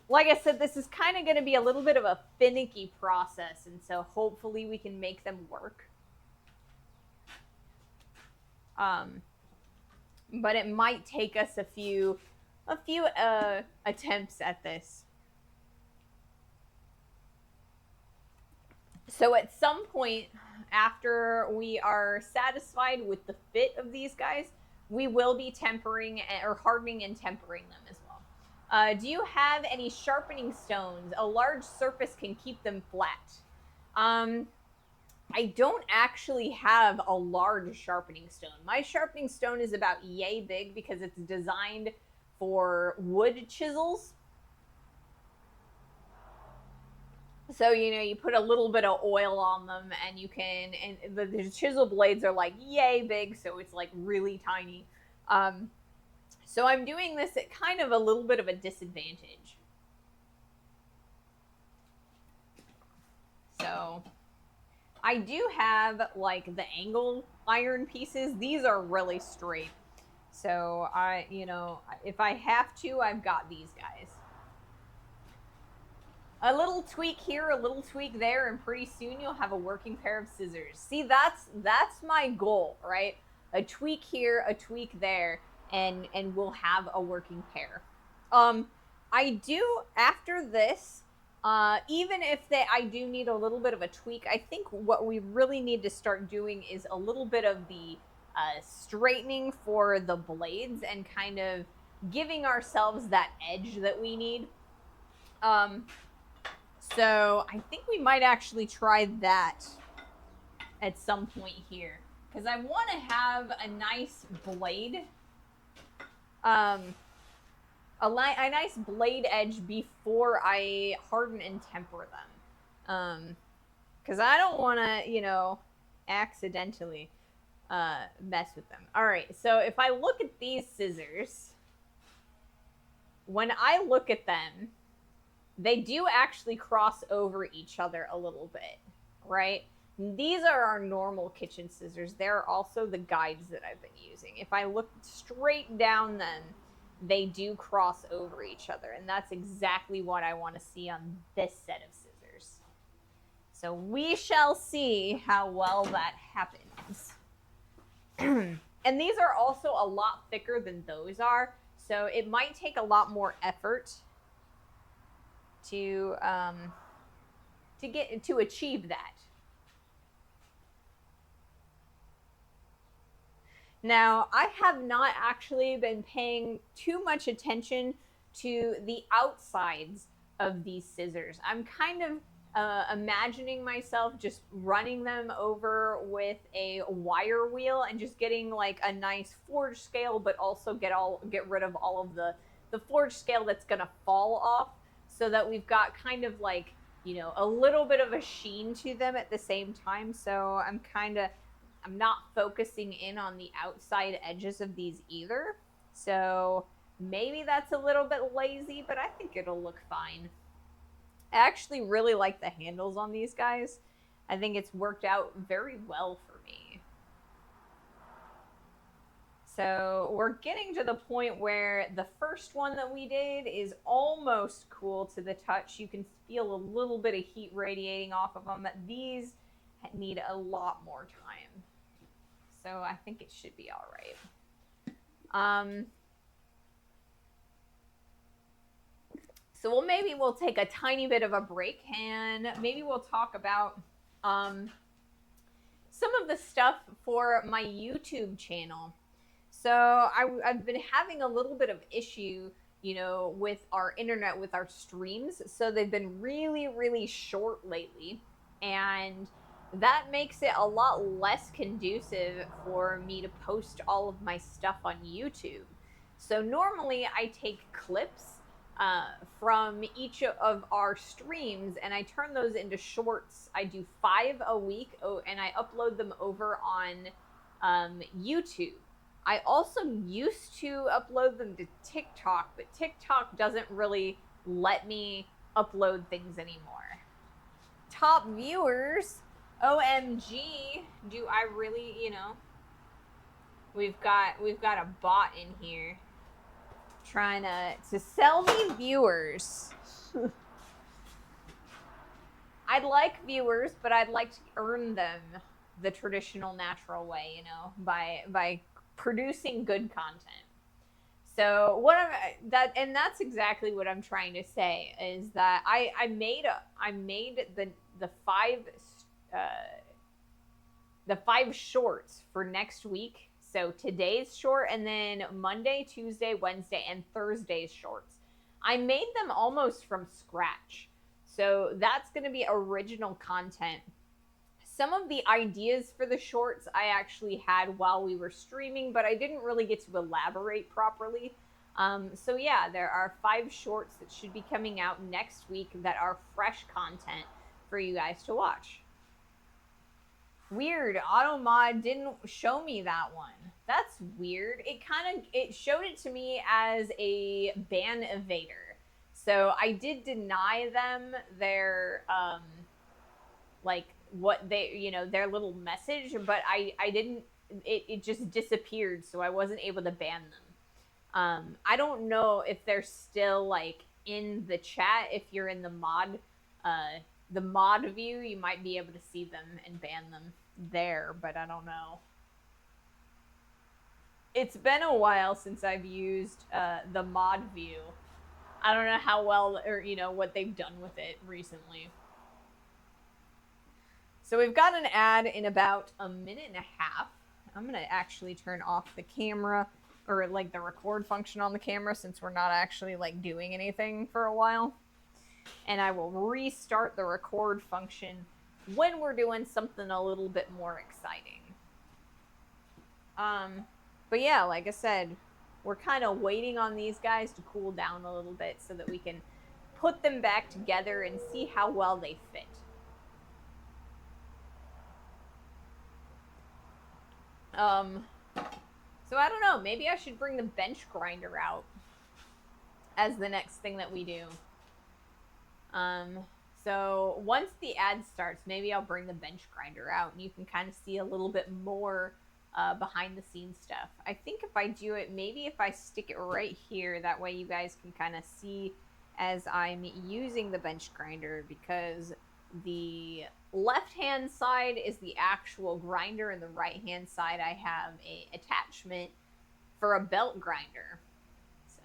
Like I said, this is kind of going to be a little bit of a finicky process, and so hopefully we can make them work. But it might take us a few attempts at this. So at some point, after we are satisfied with the fit of these guys, we will be tempering or hardening and tempering them as well. Do you have any sharpening stones? A large surface can keep them flat. I don't actually have a large sharpening stone. My sharpening stone is about yay big because it's designed for wood chisels. So, you put a little bit of oil on them and you can, and the chisel blades are like yay big, so it's like really tiny. So I'm doing this at kind of a little bit of a disadvantage. So I do have like the angle iron pieces. These are really straight. So if I have to, I've got these guys. A little tweak here, a little tweak there, and pretty soon you'll have a working pair of scissors. See, that's my goal, right? A tweak here, a tweak there, and we'll have a working pair. I do, after this, even if I do need a little bit of a tweak, I think what we really need to start doing is a little bit of the straightening for the blades and kind of giving ourselves that edge that we need. So I think we might actually try that at some point here, because I want to have a nice blade, a nice blade edge before I harden and temper them, because I don't want to, accidentally mess with them. All right, so if I look at these scissors, when I look at them, they do actually cross over each other a little bit, right? These are our normal kitchen scissors. They're also the guides that I've been using. If I look straight down them, they do cross over each other, and that's exactly what I want to see on this set of scissors. So we shall see how well that happens. And these are also a lot thicker than those are, so it might take a lot more effort to achieve that. Now, I have not actually been paying too much attention to the outsides of these scissors. I'm kind of imagining myself just running them over with a wire wheel and just getting like a nice forge scale, but also get rid of all of the forge scale that's gonna fall off, so that we've got kind of like, a little bit of a sheen to them at the same time. So I'm not focusing in on the outside edges of these either. So maybe that's a little bit lazy, but I think it'll look fine. I actually really like the handles on these guys. I think it's worked out very well for me. So we're getting to the point where the first one that we did is almost cool to the touch. You can feel a little bit of heat radiating off of them. These need a lot more time. So I think it should be all right. So maybe we'll take a tiny bit of a break, and maybe we'll talk about some of the stuff for my YouTube channel. So I've been having a little bit of issue, with our internet, with our streams. So they've been really, really short lately, and that makes it a lot less conducive for me to post all of my stuff on YouTube. So normally I take clips from each of our streams and I turn those into shorts. I do 5 a week, and I upload them over on YouTube. I also used to upload them to TikTok, but TikTok doesn't really let me upload things anymore. Top viewers, OMG, do I really, we've got a bot in here trying to sell me viewers. I'd like viewers, but I'd like to earn them the traditional, natural way, by producing good content. So that's exactly what I'm trying to say, is that I made the 5 the 5 shorts for next week. So today's short, and then Monday, Tuesday, Wednesday, and Thursday's shorts. I made them almost from scratch. So that's going to be original content. Some of the ideas for the shorts I actually had while we were streaming, but I didn't really get to elaborate properly. So yeah, there are 5 shorts that should be coming out next week that are fresh content for you guys to watch. Weird, AutoMod didn't show me that one. That's weird. It showed it to me as a ban evader. So I did deny them their like what they, you know, their little message, but I didn't, it just disappeared, so I wasn't able to ban them. I don't know if they're still like in the chat. If you're in the mod view, you might be able to see them and ban them there, but I don't know. It's been a while since I've used the mod view. I don't know how well, or you know, what they've done with it recently. So we've got an ad in about a minute and a half. I'm gonna actually turn off the camera, or like the record function on the camera, since we're not actually like doing anything for a while. And I will restart the record function when we're doing something a little bit more exciting. But yeah, like I said, we're kind of waiting on these guys to cool down a little bit so that we can put them back together and see how well they fit. So I don't know, maybe I should bring the bench grinder out as the next thing that we do. So once the ad starts, maybe I'll bring the bench grinder out and you can kind of see a little bit more behind the scenes stuff. I think if I do it, maybe if I stick it right here, that way you guys can kind of see as I'm using the bench grinder, because the left hand side is the actual grinder and the right hand side I have a attachment for a belt grinder. So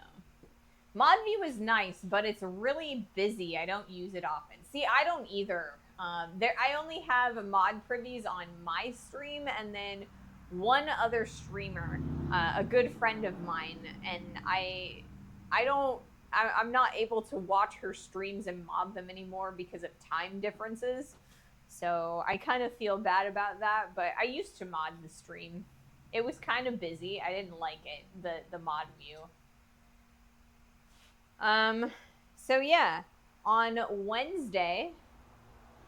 mod view is nice, but it's really busy. I don't use it often. See, I don't either. I only have mod privies on my stream, and then one other streamer, a good friend of mine, and I'm not able to watch her streams and mod them anymore because of time differences. So I kind of feel bad about that, but I used to mod the stream. It was kind of busy. I didn't like it, the mod view. So yeah, on Wednesday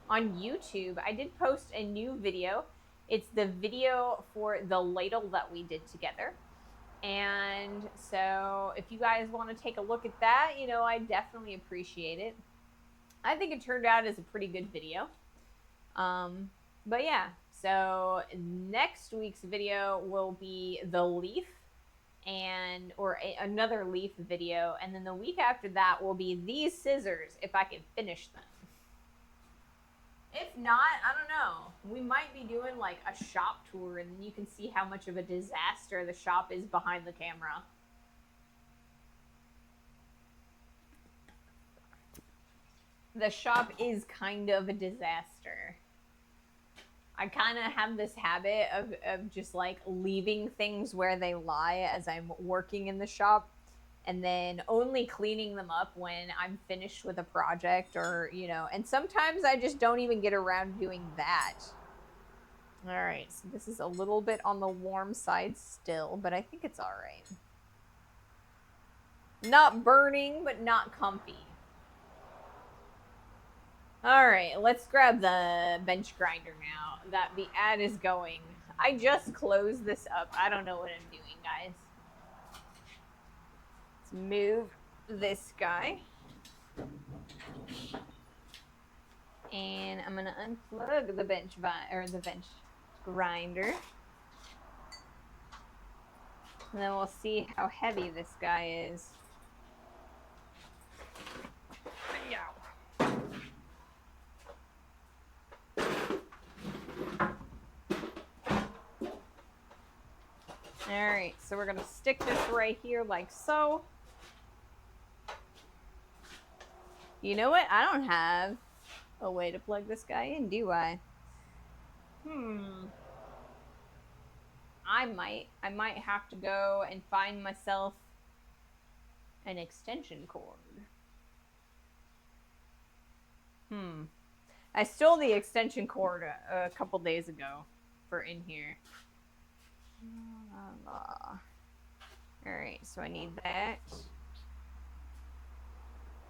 on YouTube, I did post a new video. It's the video for the ladle that we did together. And so if you guys want to take a look at that, you know, I definitely appreciate it. I think it turned out as a pretty good video. But yeah, so next week's video will be the leaf or another leaf video. And then the week after that will be these scissors, if I can finish them. If not, I don't know. We might be doing like a shop tour, and you can see how much of a disaster the shop is behind the camera. The shop is kind of a disaster. I kind of have this habit of just like leaving things where they lie as I'm working in the shop, and then only cleaning them up when I'm finished with a project, or, you know, and sometimes I just don't even get around to doing that. All right, so this is a little bit on the warm side still, but I think it's all right. Not burning, but not comfy. All right, let's grab the bench grinder now that the ad is going. I just closed this up. I don't know what I'm doing, guys. Let's move this guy. And I'm gonna unplug the bench grinder. And then we'll see how heavy this guy is. Alright, so we're gonna stick this right here like so. You know what? I don't have a way to plug this guy in, do I? I might have to go and find myself an extension cord. I stole the extension cord a couple days ago for in here. Alright, so I need that.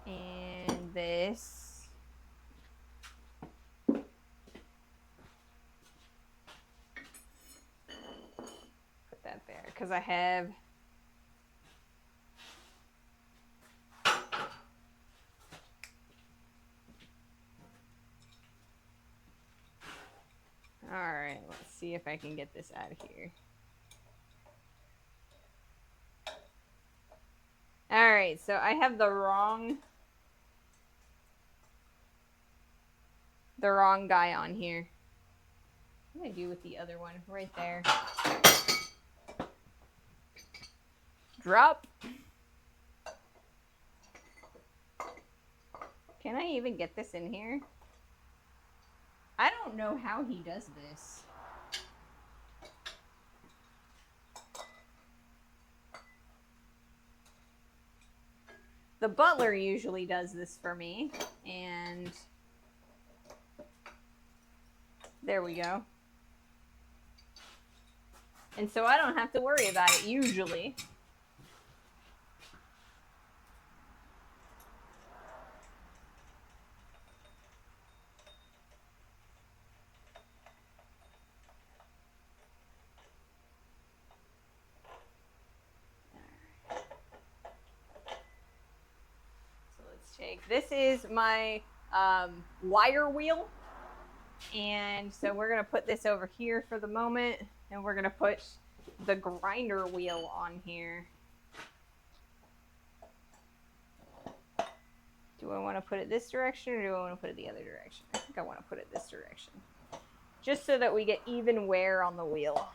And this. Put that there, because I have... Alright, let's see if I can get this out of here. Alright, so I have the wrong guy on here. What do I do with the other one? Right there. Drop. Can I even get this in here? I don't know how he does this. The butler usually does this for me, and there we go. And so I don't have to worry about it usually. This is my wire wheel, and so we're going to put this over here for the moment, and we're going to put the grinder wheel on here. Do I want to put it this direction, or do I want to put it the other direction? I think I want to put it this direction, just so that we get even wear on the wheel.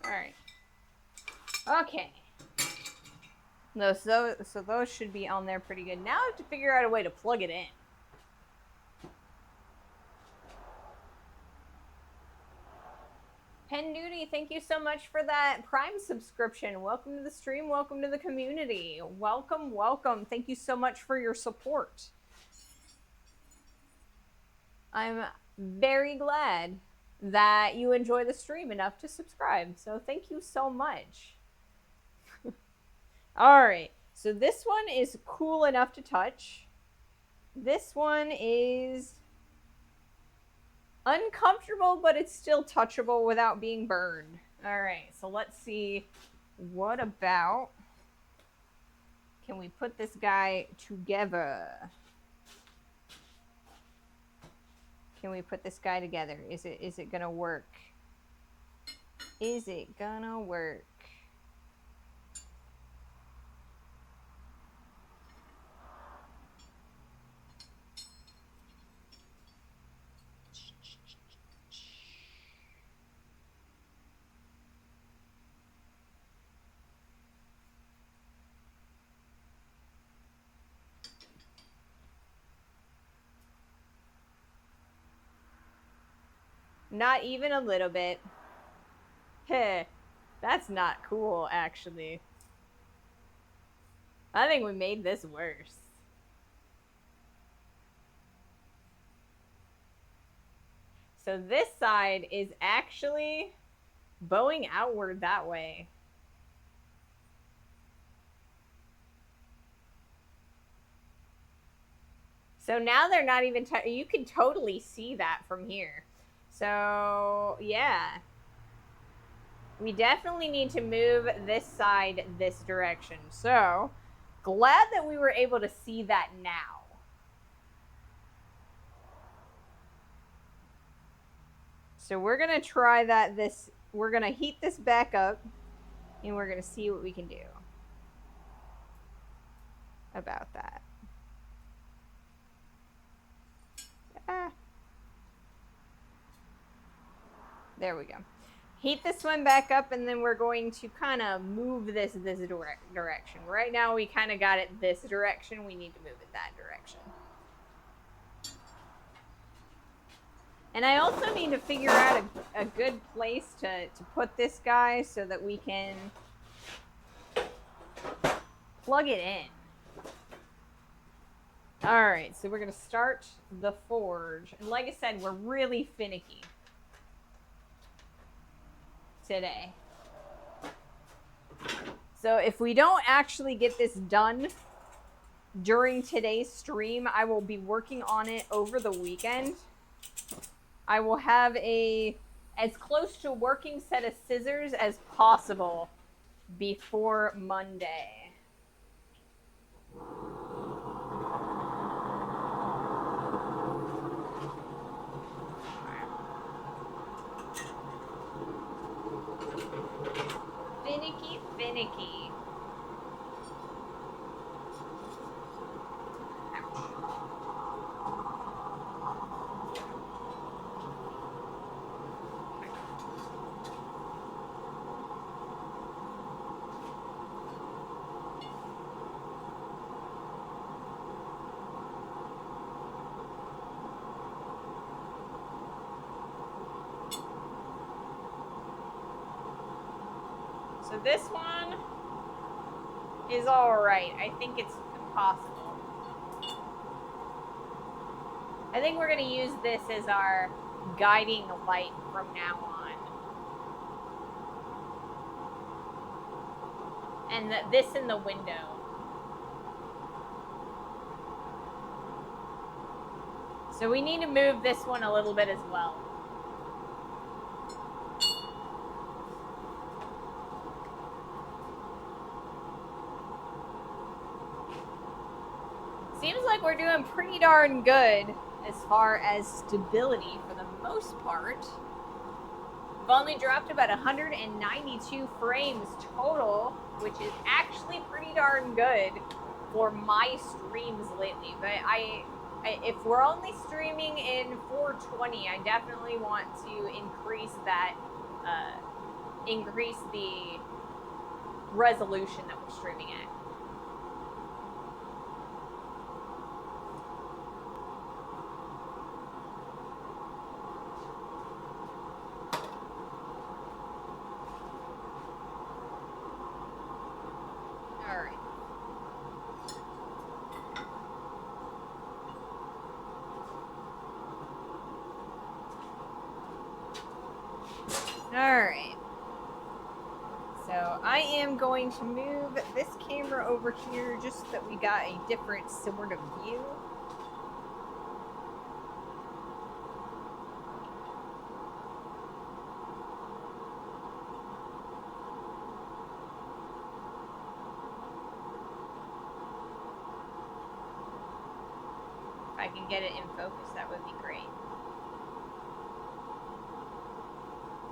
Alright. Okay. No, so those should be on there pretty good. Now I have to figure out a way to plug it in. Pen Duty, thank you so much for that Prime subscription. Welcome to the stream. Welcome to the community. Welcome, welcome. Thank you so much for your support. I'm very glad that you enjoy the stream enough to subscribe. So thank you so much. All right. So this one is cool enough to touch. This one is uncomfortable, but it's still touchable without being burned. All right. So let's see. What about... Can we put this guy together? Can we put this guy together? Is it gonna work? Is it gonna work? Not even a little bit. Heh, that's not cool, actually. I think we made this worse. So this side is actually bowing outward that way. So now they're not even, you can totally see that from here. So, yeah. we definitely need to move this side this direction. So, glad that we were able to see that now. So we're going to try that we're going to heat this back up and we're going to see what we can do about that. There we go. Heat this one back up and then we're going to kind of move this direction. Right now we kind of got it this direction. We need to move it that direction. And I also need to figure out a good place to put this guy so that we can plug it in. All right, so we're going to start the forge. And like I said, we're really finicky today. So if we don't actually get this done during today's stream, I will be working on it over the weekend. I will have as close to a working set of scissors as possible before Monday. Finicky. So this one is all right. I think it's impossible. I think we're going to use this as our guiding light from now on. And this in the window. So we need to move this one a little bit as well. Seems like we're doing pretty darn good as far as stability for the most part. We've only dropped about 192 frames total, which is actually pretty darn good for my streams lately. But if we're only streaming in 420, I definitely want to increase that, increase the resolution that we're streaming at. Alright. So I am going to move this camera over here just so that we got a different sort of view. If I can get it in focus, that would be great.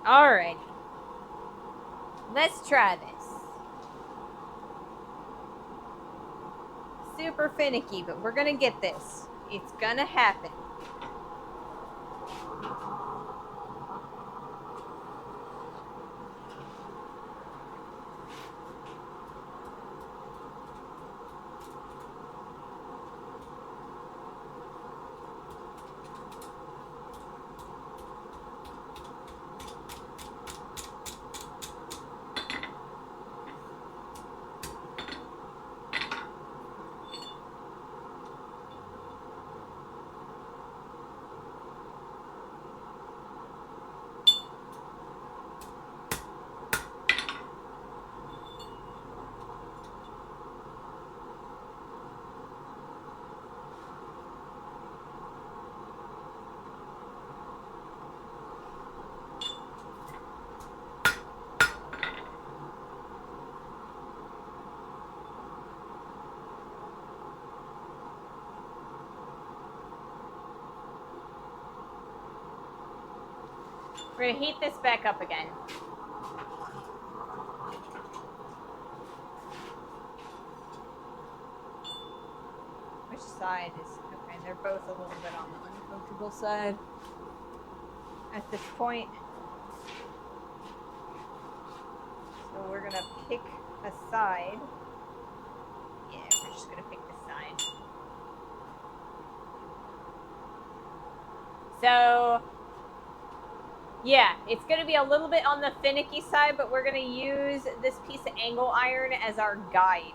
Alright. Let's try this. Super finicky, but we're gonna get this. It's gonna happen. We're gonna heat this back up again. Which side is, okay, they're both a little bit on the uncomfortable side at this point. So we're gonna pick a side. Yeah, we're just gonna pick this side. So, yeah, it's gonna be a little bit on the finicky side, but we're gonna use this piece of angle iron as our guide.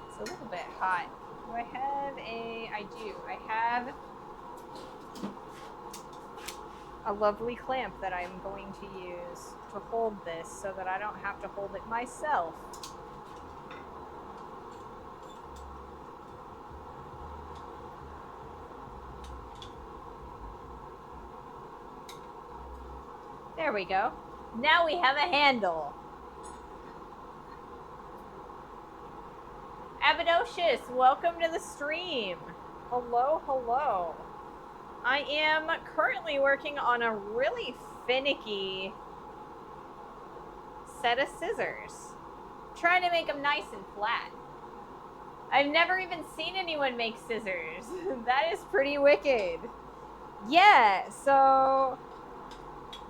It's a little bit hot. Do I have I do. I have a lovely clamp that I'm going to use to hold this so that I don't have to hold it myself. There we go. Now we have a handle. Avidocious, welcome to the stream. Hello, hello. I am currently working on a really finicky set of scissors. Trying to make them nice and flat. I've never even seen anyone make scissors. That is pretty wicked. Yeah, so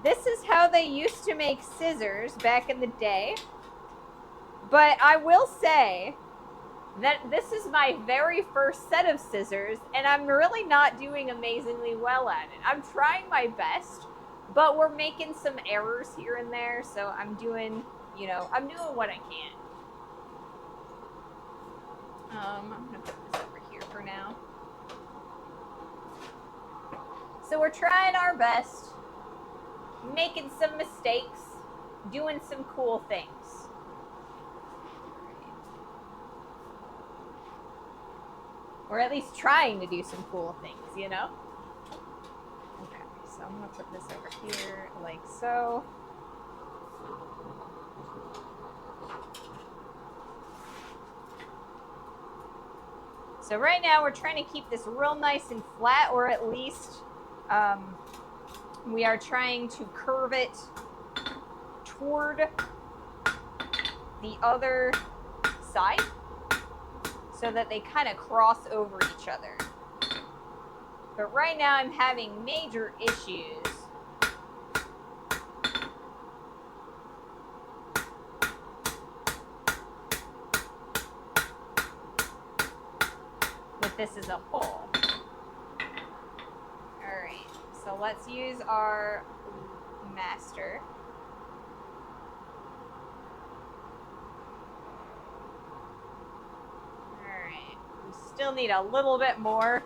this is how they used to make scissors back in the day. But I will say that this is my very first set of scissors, and I'm really not doing amazingly well at it. I'm trying my best, but we're making some errors here and there, so I'm doing, I'm doing what I can. I'm gonna put this over here for now. So we're trying our best, making some mistakes, doing some cool things. Or at least trying to do some cool things, Okay, so I'm gonna put this over here like so. So right now we're trying to keep this real nice and flat, or at least we are trying to curve it toward the other side so that they kind of cross over each other. But right now I'm having major issues with this as a whole. Alright, so let's use our master. Alright, we still need a little bit more.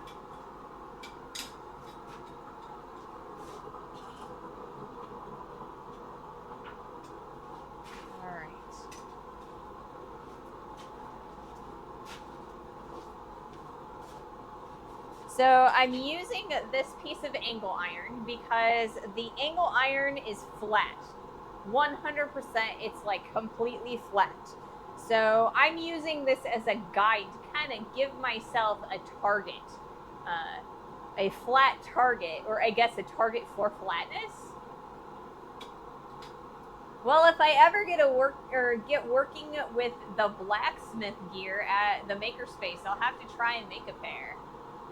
So I'm using this piece of angle iron because the angle iron is flat. 100% it's like completely flat. So I'm using this as a guide to kind of give myself a target. A flat target, or I guess a target for flatness. Well, if I ever get working with the blacksmith gear at the makerspace, I'll have to try and make a pair.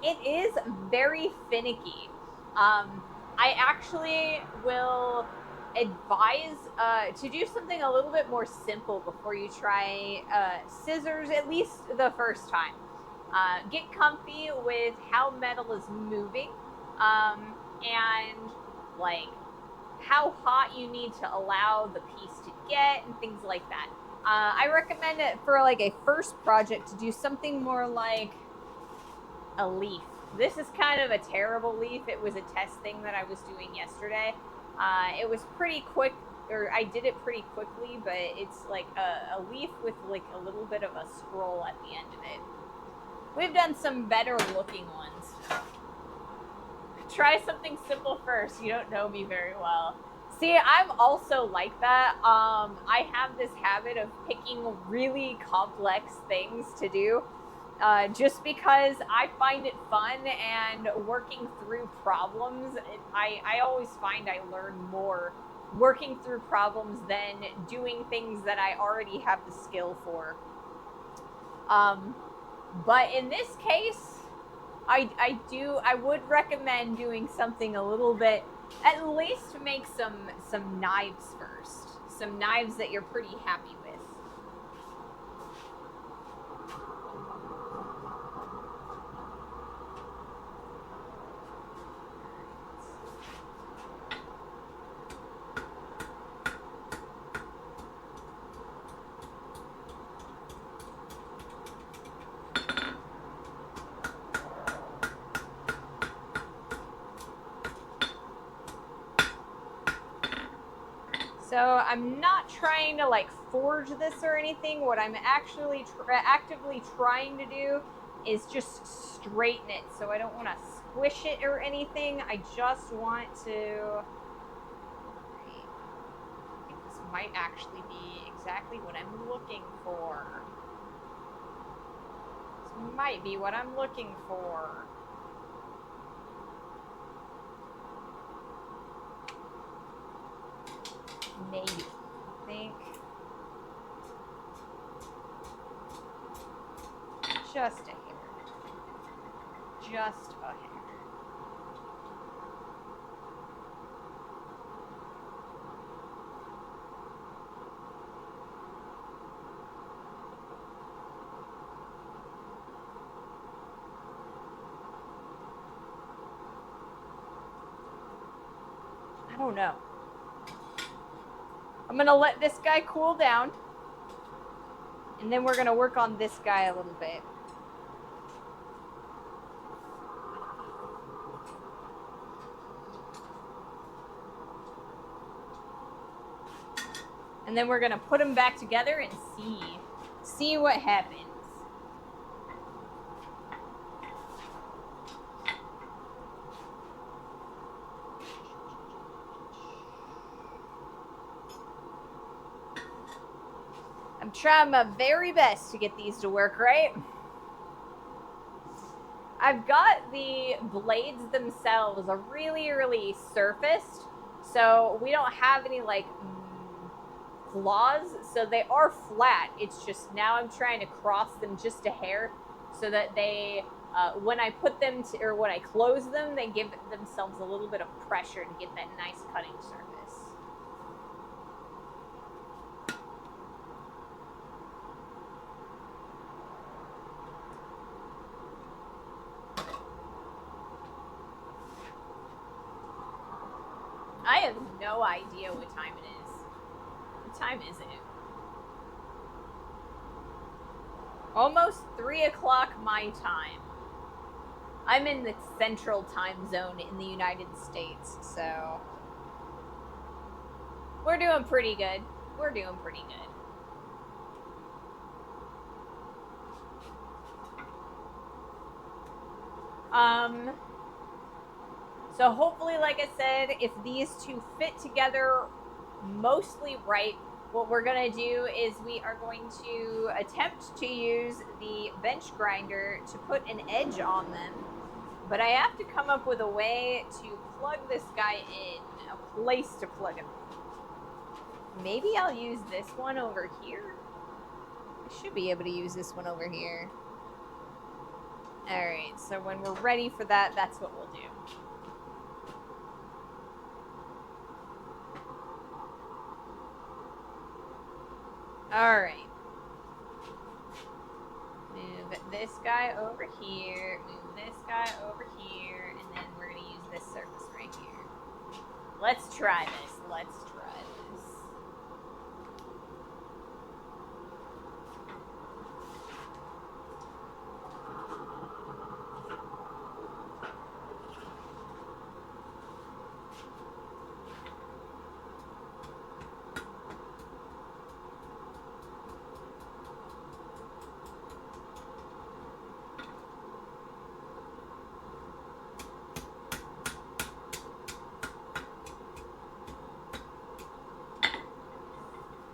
It is very finicky. I actually will advise to do something a little bit more simple before you try scissors, at least the first time. Get comfy with how metal is moving and like how hot you need to allow the piece to get and things like that. I recommend it for like a first project to do something more like a leaf. This is kind of a terrible leaf. It was a test thing that I was doing yesterday. It was pretty quick, or I did it pretty quickly, but it's like a leaf with like a little bit of a scroll at the end of it. We've done some better looking ones. Try something simple first. You don't know me very well. See, I'm also like that. I have this habit of picking really complex things to do. just because I find it fun and working through problems. I always find I learn more working through problems than doing things that I already have the skill for. But in this case, I would recommend doing something a little bit, at least make some knives first. Some knives that you're pretty happy with. So I'm not trying to like forge this or anything. What I'm actually actively trying to do is just straighten it. So I don't want to squish it or anything. I just want to... I think this might actually be exactly what I'm looking for. This might be what I'm looking for. Maybe. I think. Just a hair. Just a hair. I don't know. I'm gonna let this guy cool down. And then we're gonna work on this guy a little bit. And then we're gonna put them back together and see what happens. I'm trying my very best to get these to work right. I've got the blades themselves are really surfaced, so we don't have any like flaws, so they are flat. It's just now I'm trying to cross them just a hair so that they when I put them to, or when I close them, they give themselves a little bit of pressure to get that nice cutting surface. I have no idea what time it is. What time is it? Almost 3 o'clock my time. I'm in the central time zone in the United States, so we're doing pretty good. We're doing pretty good. So hopefully, like I said, if these two fit together mostly right, what we're gonna do is we are going to attempt to use the bench grinder to put an edge on them. But I have to come up with a way to plug this guy in, a place to plug him in. Maybe I'll use this one over here. I should be able to use this one over here. Alright, so when we're ready for that, that's what we'll do. Alright. Move this guy over here, move this guy over here, and then we're going to use this surface right here. Let's try this. Let's try this.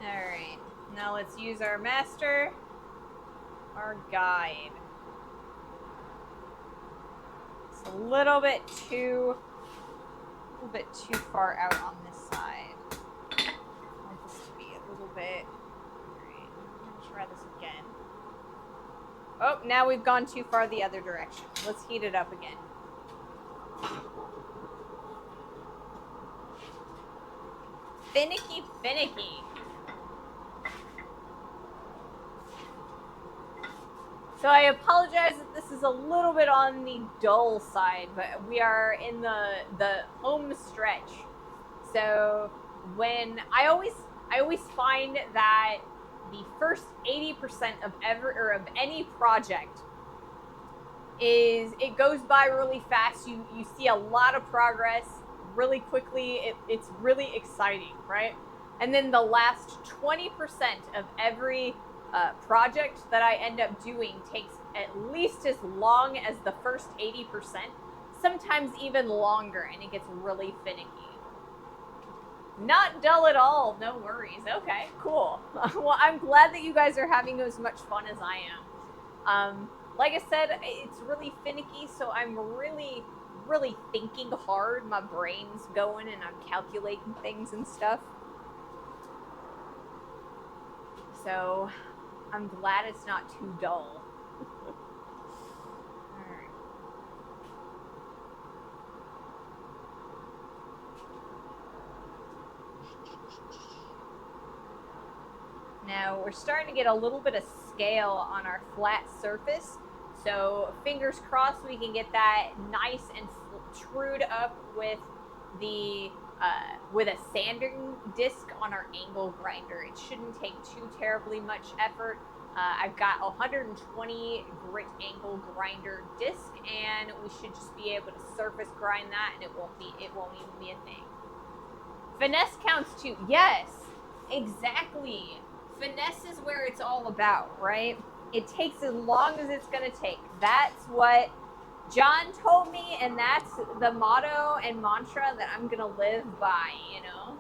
Alright, now let's use our master, our guide. a little bit too far out on this side. I want this to be a little bit. Alright, I'm gonna try this again. Oh, now we've gone too far the other direction. Let's heat it up again. Finicky, finicky. So I apologize if this is a little bit on the dull side, but we are in the home stretch. So when I always find that the first 80% of any project is it goes by really fast. You see a lot of progress really quickly. It's really exciting, right? And then the last 20% of every project that I end up doing takes at least as long as the first 80%, sometimes even longer, and it gets really finicky. Not dull at all, no worries. Okay, cool. Well, I'm glad that you guys are having as much fun as I am. Like I said, it's really finicky, so I'm really thinking hard. My brain's going and I'm calculating things and stuff. So I'm glad it's not too dull. Alright. Now we're starting to get a little bit of scale on our flat surface. So fingers crossed we can get that nice and trued up with the with a sanding disc on our angle grinder. It shouldn't take too terribly much effort. I've got a 120 grit angle grinder disc, and we should just be able to surface grind that, and it won't even be a thing. Finesse counts too. Yes, exactly. Finesse is where it's all about, right? It takes as long as it's gonna take. That's what John told me, and that's the motto and mantra that I'm gonna live by, you know?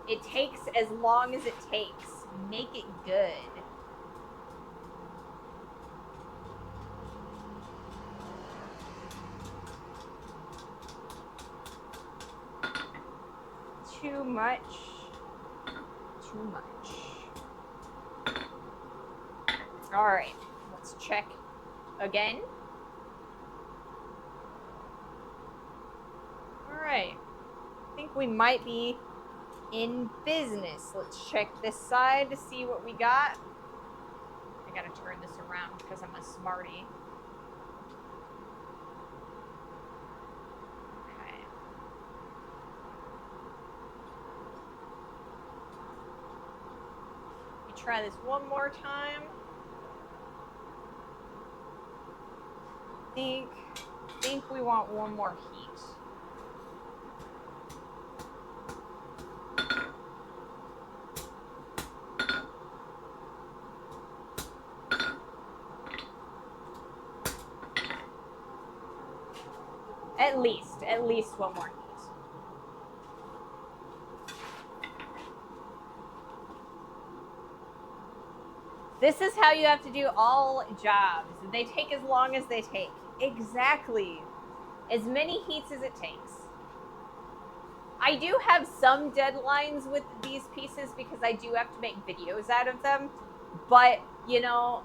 It takes as long as it takes. Make it good. Too much. Too much. All right, let's check again. All right, I think we might be in business. Let's check this side to see what we got. I gotta turn this around because I'm a smarty. Okay. Let me try this one more time. Think we want one more heat. At least one more heat. This is how you have to do all jobs. They take as long as they take. Exactly. As many heats as it takes. I do have some deadlines with these pieces because I do have to make videos out of them. But, you know,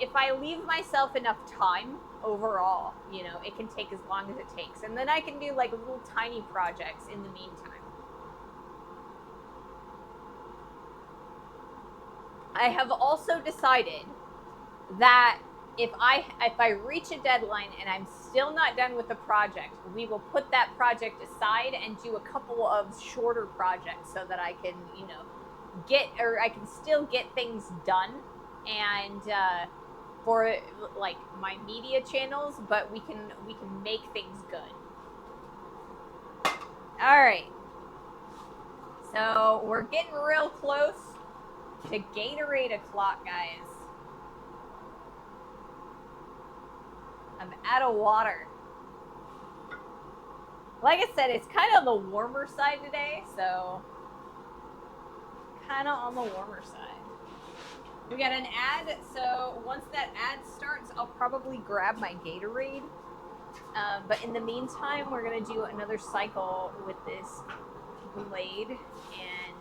if I leave myself enough time overall, you know, it can take as long as it takes. And then I can do like little tiny projects in the meantime. I have also decided that if I reach a deadline and I'm still not done with the project, we will put that project aside and do a couple of shorter projects so that I can, you know, I can still get things done and for like my media channels, but we can make things good. All right. So we're getting real close to Gatorade o'clock, guys. I'm out of water. Like I said, it's kind of on the warmer side today, so kind of on the warmer side. We got an ad, so once that ad starts, I'll probably grab my Gatorade. But in the meantime, we're going to do another cycle with this blade and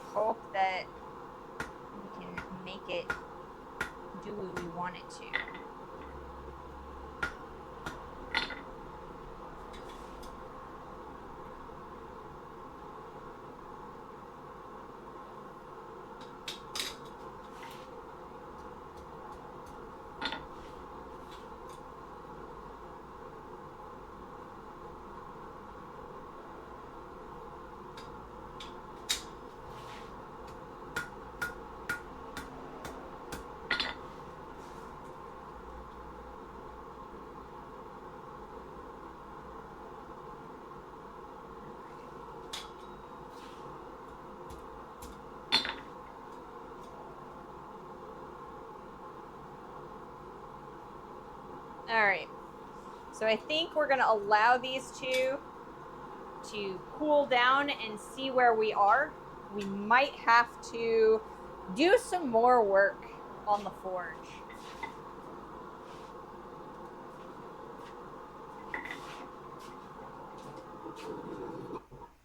hope that we can make it do what we want it to. All right, so I think we're gonna allow these two to cool down and see where we are. We might have to do some more work on the forge.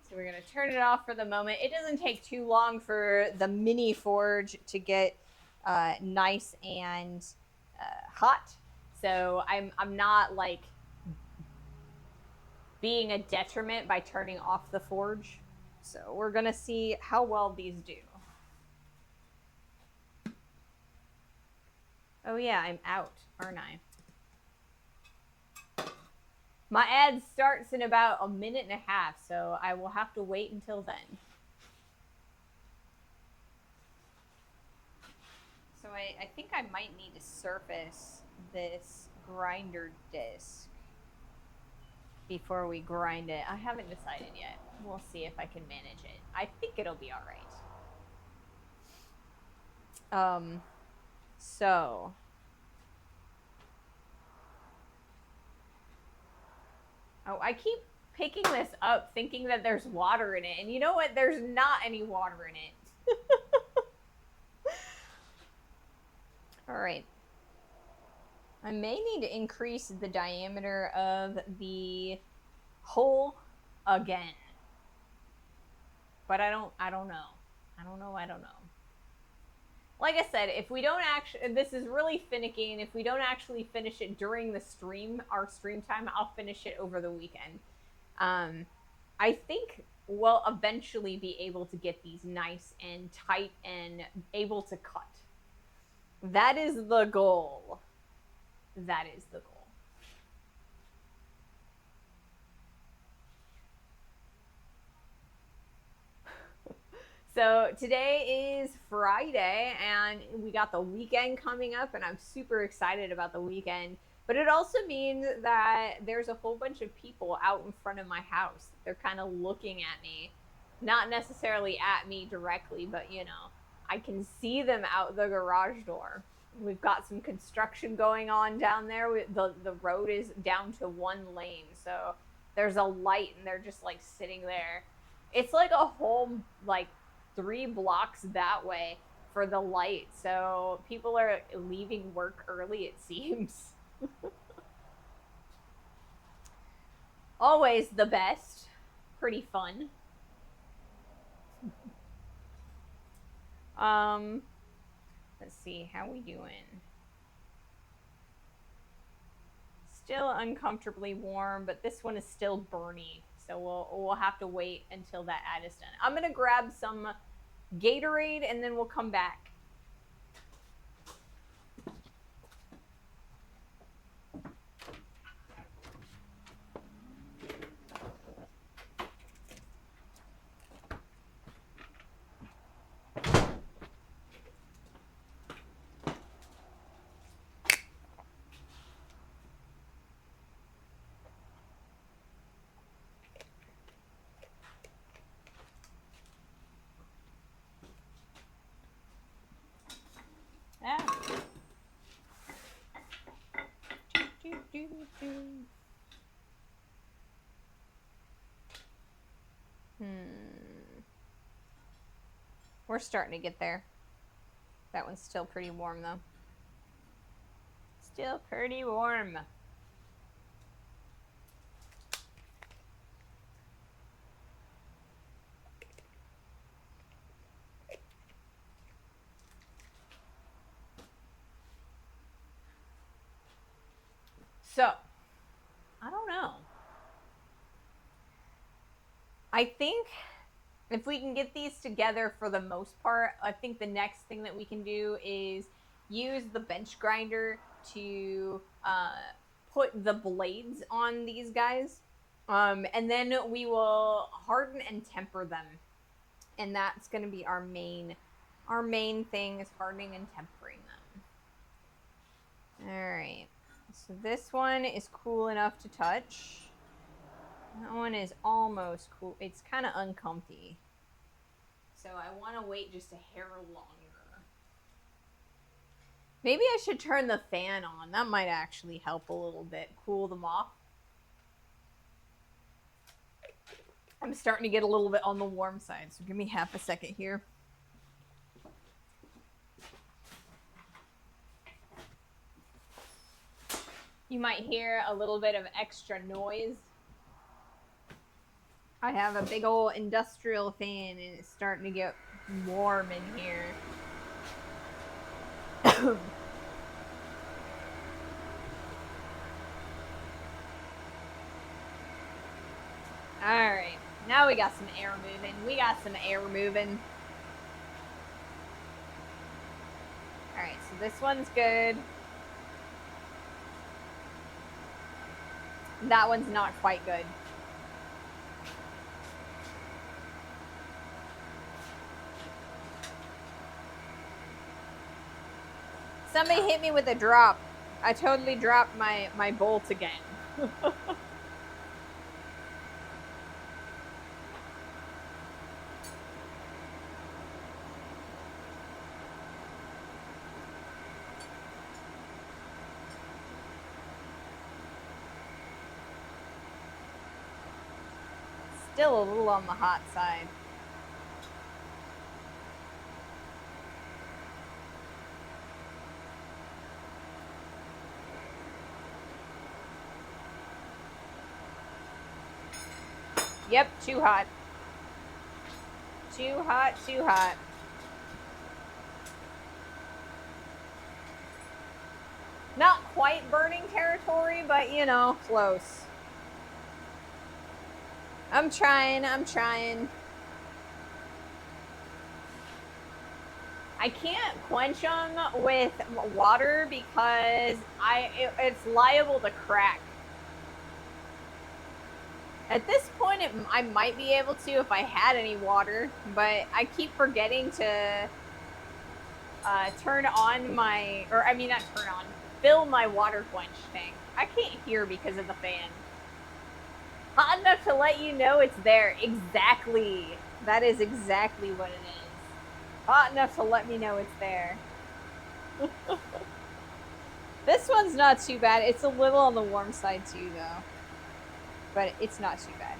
So we're gonna turn it off for the moment. It doesn't take too long for the mini forge to get nice and hot. So I'm not like being a detriment by turning off the forge. So we're gonna see how well these do. Oh yeah, I'm out, aren't I? My ad starts in about a minute and a half, so I will have to wait until then. So I think I might need to surface this grinder disc before we grind it. I haven't decided yet. We'll see if I can manage it. I think it'll be all right. So oh, I keep picking this up thinking that there's water in it, and you know what? There's not any water in it. All right. I may need to increase the diameter of the hole again. But I don't know. Like I said, if we don't actually, this is really finicky, and if we don't actually finish it during the stream, our stream time, I'll finish it over the weekend. I think we'll eventually be able to get these nice and tight and able to cut. That is the goal. That is the goal. So today is Friday, and we got the weekend coming up, and I'm super excited about the weekend. But it also means that there's a whole bunch of people out in front of my house. They're kind of looking at me. Not necessarily at me directly, but you know, I can see them out the garage door. We've got some construction going on down there. The road is down to one lane, so there's a light, and they're just like sitting there. It's like a whole like 3 blocks that way for the light. So people are leaving work early, it seems. Always the best. Pretty fun. Let's see, how we doing? Still uncomfortably warm, but this one is still burny. So we'll have to wait until that ad is done. I'm gonna grab some Gatorade and then we'll come back. We're starting to get there. That one's still pretty warm though. Still pretty warm. So, I don't know. I think if we can get these together for the most part, I think the next thing that we can do is use the bench grinder to put the blades on these guys. And then we will harden and temper them. And that's going to be our main thing is hardening and tempering them. All right. So this one is cool enough to touch. That one is almost cool. It's kind of uncomfy. So I want to wait just a hair longer. Maybe I should turn the fan on. That might actually help a little bit. Cool them off. I'm starting to get a little bit on the warm side, so give me half a second here. You might hear a little bit of extra noise. I have a big old industrial fan and it's starting to get warm in here. Alright, now we got some air moving. Alright, so this one's good. That one's not quite good. Somebody hit me with a drop. I totally dropped my bolt again. Still a little on the hot side. Yep, too hot. Too hot, too hot. Not quite burning territory, but you know, close. I'm trying. I can't quench them with water because it's liable to crack. At this point, I might be able to if I had any water, but I keep forgetting to fill my water quench tank. I can't hear because of the fan. Hot enough to let you know it's there. Exactly. That is exactly what it is. Hot enough to let me know it's there. This one's not too bad. It's a little on the warm side too, though. But it's not too bad.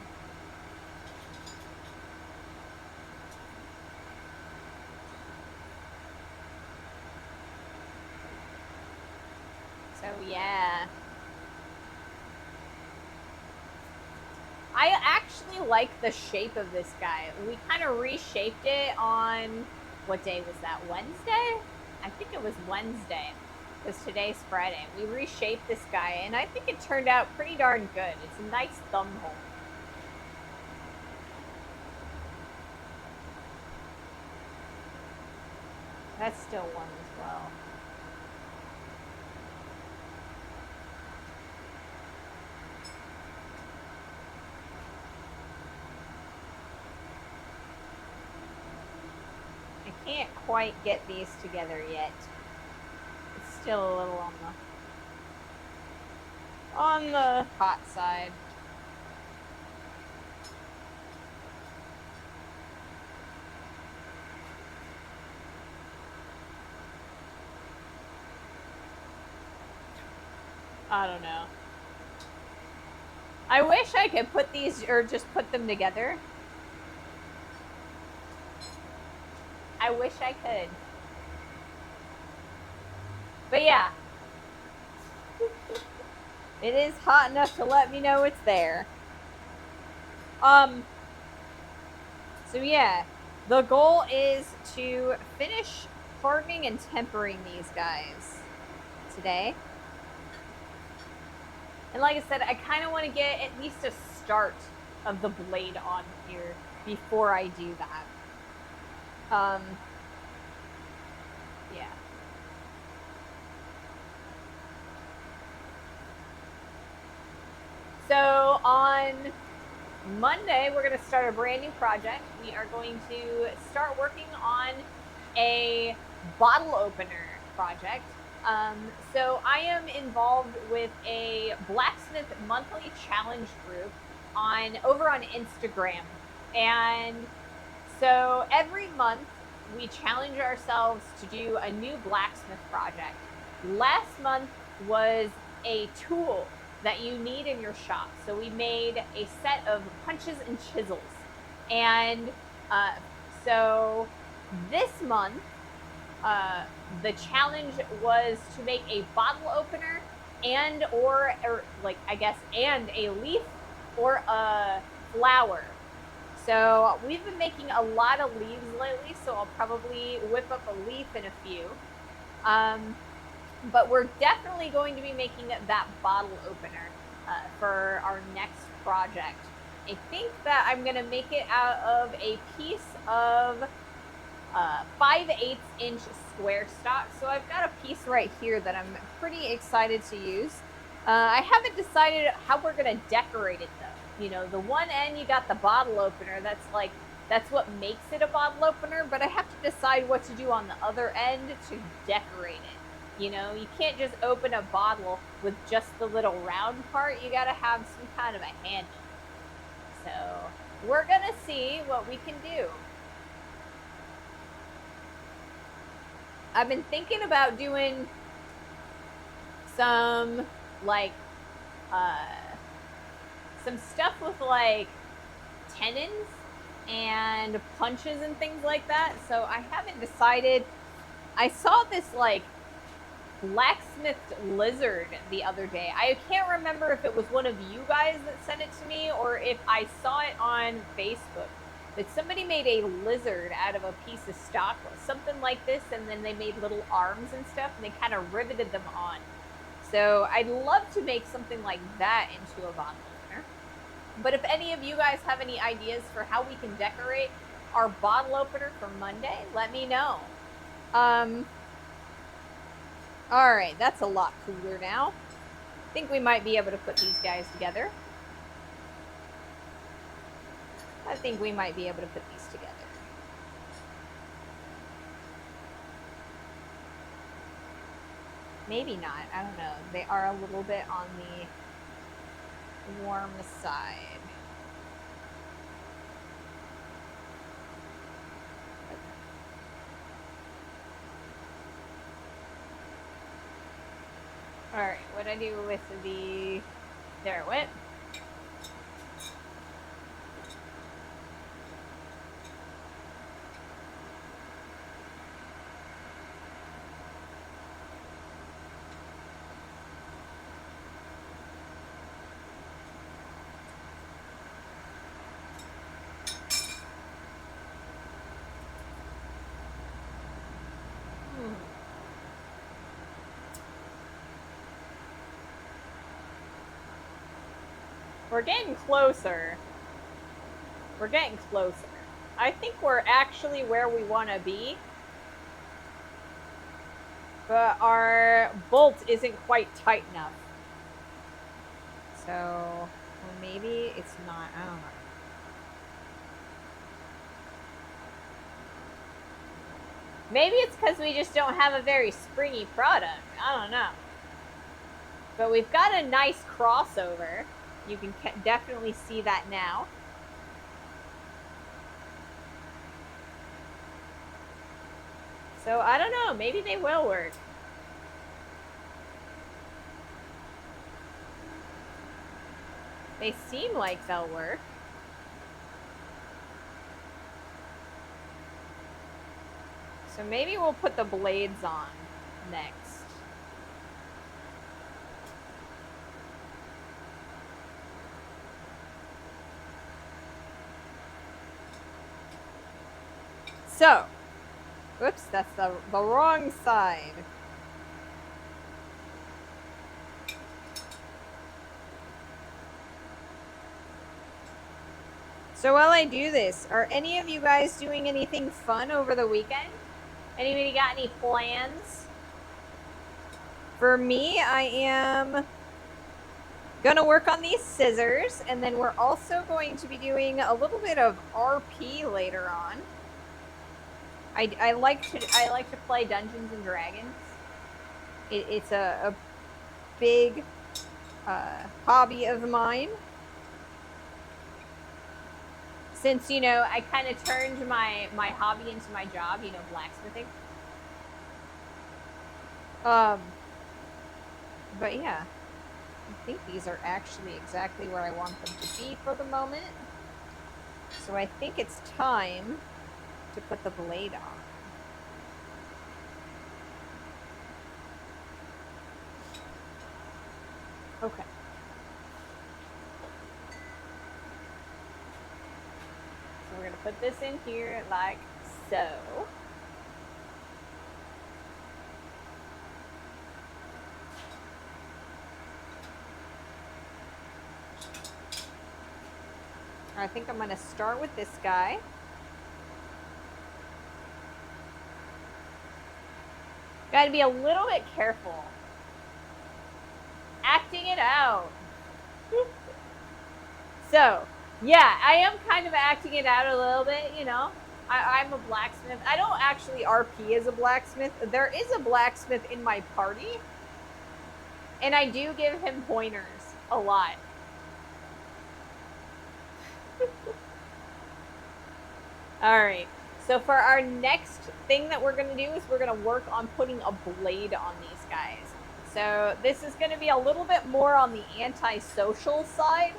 So yeah. I actually like the shape of this guy. We kind of reshaped it on, what day was that? Wednesday? I think it was Wednesday. Because today's Friday. We reshaped this guy, and I think it turned out pretty darn good. It's a nice thumb hole. That's still warm as well. I can't quite get these together yet. It's still a little on the hot side. I don't know. I wish I could put these, or just put them together. I wish I could. But yeah. It is hot enough to let me know it's there. So yeah. The goal is to finish hardening and tempering these guys today. And like I said, I kind of want to get at least a start of the blade on here before I do that. Yeah. So on Monday, we're going to start a brand new project. We are going to start working on a bottle opener project. So I am involved with a blacksmith monthly challenge group over on Instagram. And so every month we challenge ourselves to do a new blacksmith project. Last month was a tool that you need in your shop. So we made a set of punches and chisels. And so this month, the challenge was to make a bottle opener and a leaf or a flower. So we've been making a lot of leaves lately, so I'll probably whip up a leaf in a few. But we're definitely going to be making that bottle opener for our next project. I think that I'm going to make it out of a piece of 5/8 inch square stock. So I've got a piece right here that I'm pretty excited to use. I haven't decided how we're going to decorate it though. You know, the one end you got the bottle opener. That's what makes it a bottle opener. But I have to decide what to do on the other end to decorate it. You know, you can't just open a bottle with just the little round part. You got to have some kind of a handle. So we're going to see what we can do. I've been thinking about doing some some stuff with like tenons and punches and things like that. So I haven't decided. I saw this like blacksmithed lizard the other day. I can't remember if it was one of you guys that sent it to me or if I saw it on Facebook. But somebody made a lizard out of a piece of stock, something like this, and then they made little arms and stuff, and they kind of riveted them on. So I'd love to make something like that into a bottle opener. But if any of you guys have any ideas for how we can decorate our bottle opener for Monday, let me know. All right, that's a lot cooler now. I think we might be able to put these guys together. I think we might be able to put these together. Maybe not. I don't know. They are a little bit on the warm side. All right, what'd I do with the... There it went. We're getting closer. We're getting closer. I think we're actually where we want to be. But our bolt isn't quite tight enough. So, well, maybe it's not. I don't know. Maybe it's because we just don't have a very springy product. I don't know. But we've got a nice crossover. You can definitely see that now. So I don't know. Maybe they will work. They seem like they'll work. So maybe we'll put the blades on next. So, whoops, that's the wrong side. So while I do this, are any of you guys doing anything fun over the weekend? Anybody got any plans? For me, I am gonna work on these scissors, and then we're also going to be doing a little bit of RP later on. I like to play Dungeons and Dragons. It's a big hobby of mine. Since, you know, I kind of turned my hobby into my job, you know, blacksmithing. But yeah, I think these are actually exactly where I want them to be for the moment. So I think it's time to put the blade on. Okay. So we're gonna put this in here like so. I think I'm gonna start with this guy. Gotta be a little bit careful. Acting it out. So, yeah, I am kind of acting it out a little bit, you know. I'm a blacksmith. I don't actually RP as a blacksmith. There is a blacksmith in my party, and I do give him pointers a lot. All right. So for our next thing that we're going to do is we're going to work on putting a blade on these guys. So this is going to be a little bit more on the antisocial side.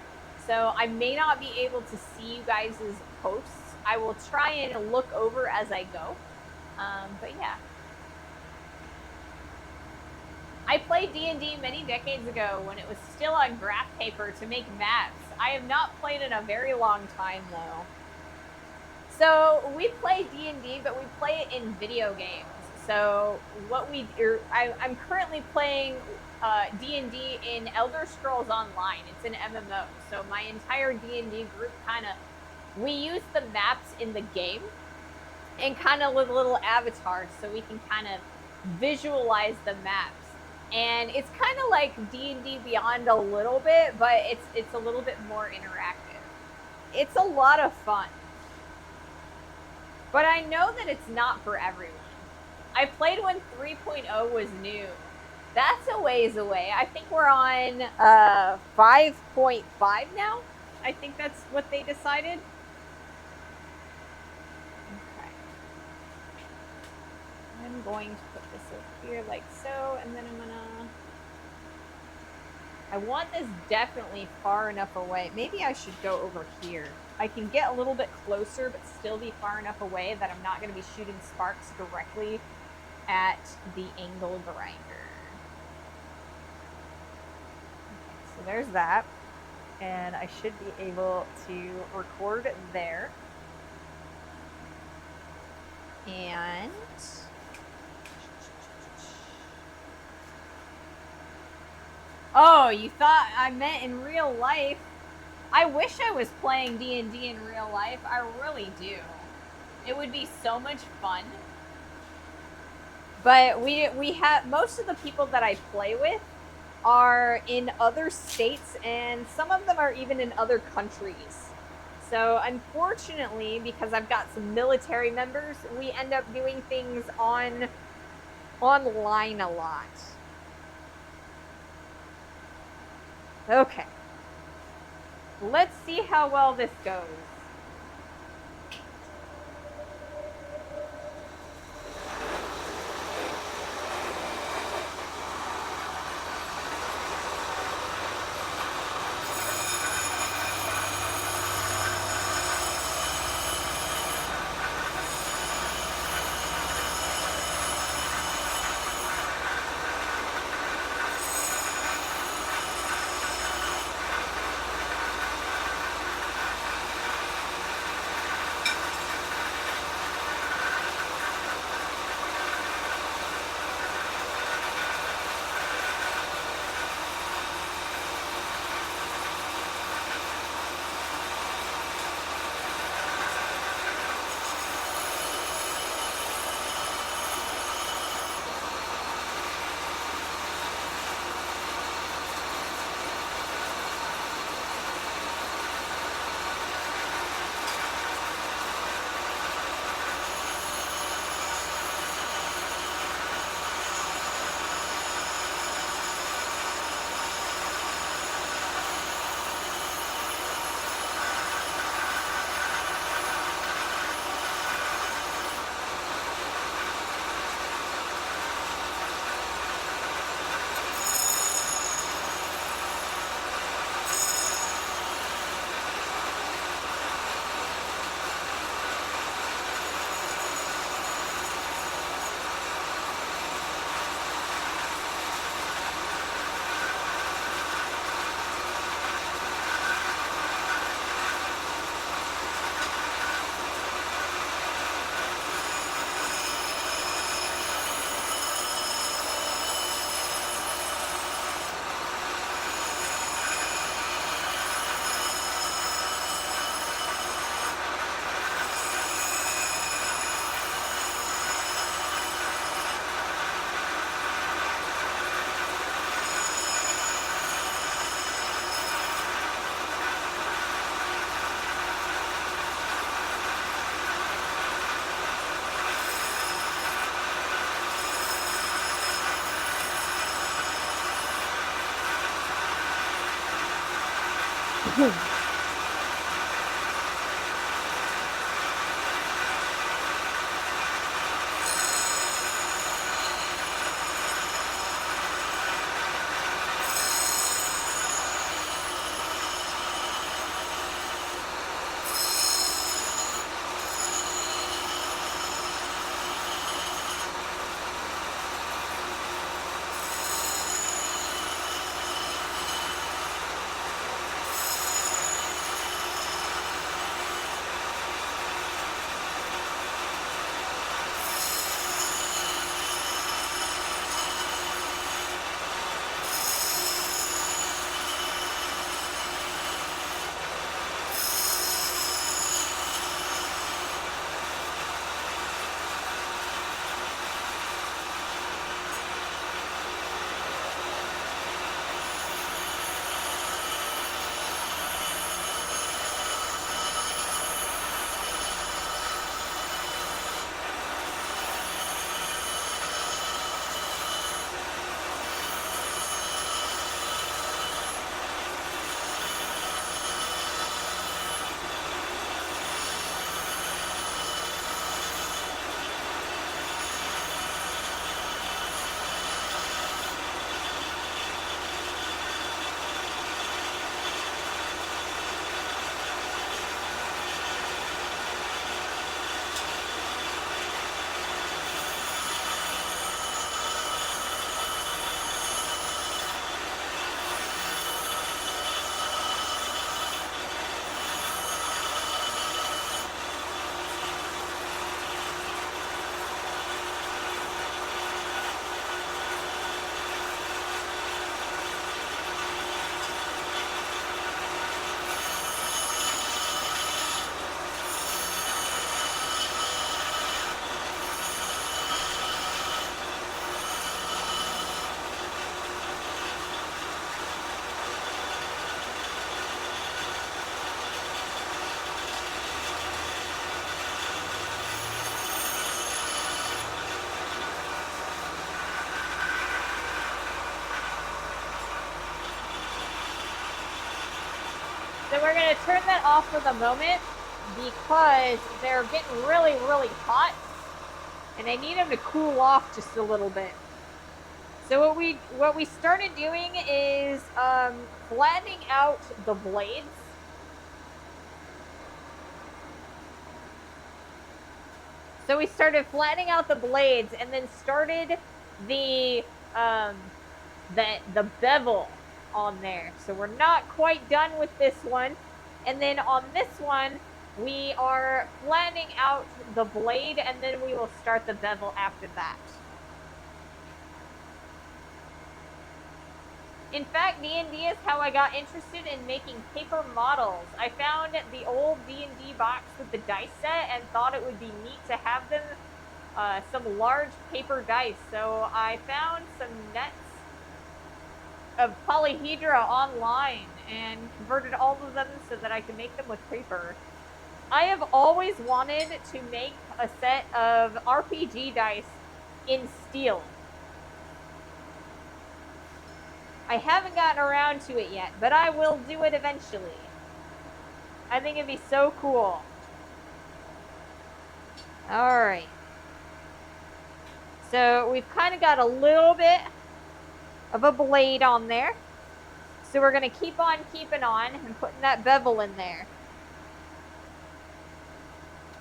So I may not be able to see you guys' posts. I will try and look over as I go. But yeah. I played D&D many decades ago when it was still on graph paper to make maps. I have not played in a very long time though. So we play D&D, but we play it in video games. So what I'm currently playing D&D in Elder Scrolls Online. It's an MMO. So my entire D&D group we use the maps in the game and kind of with little avatars so we can kind of visualize the maps. And it's kind of like D&D Beyond a little bit, but it's a little bit more interactive. It's a lot of fun. But I know that it's not for everyone. I played when 3.0 was new. That's a ways away. I think we're on 5.5 now. I think that's what they decided. Okay. I'm going to put this over here like so, and then I want this definitely far enough away. Maybe I should go over here. I can get a little bit closer, but still be far enough away that I'm not going to be shooting sparks directly at the angle grinder. Okay, so there's that. And I should be able to record there. And oh, you thought I meant in real life? I wish I was playing D&D in real life. I really do. It would be so much fun. But we have most of the people that I play with are in other states, and some of them are even in other countries. So unfortunately, because I've got some military members, we end up doing things online a lot. Okay. Let's see how well this goes. So we're going to turn that off for the moment because they're getting really, really hot. And I need them to cool off just a little bit. So what we started doing is flattening out the blades. So we started flattening out the blades and then started the bevel on there. So we're not quite done with this one. And then on this one, we are flattening out the blade and then we will start the bevel after that. In fact, D&D is how I got interested in making paper models. I found the old D&D box with the dice set and thought it would be neat to have them, some large paper dice. So I found some nets of polyhedra online and converted all of them so that I could make them with paper. I have always wanted to make a set of RPG dice in steel. I haven't gotten around to it yet, but I will do it eventually. I think it'd be so cool. Alright. So we've kind of got a little bit of a blade on there. So we're going to keep on keeping on and putting that bevel in there.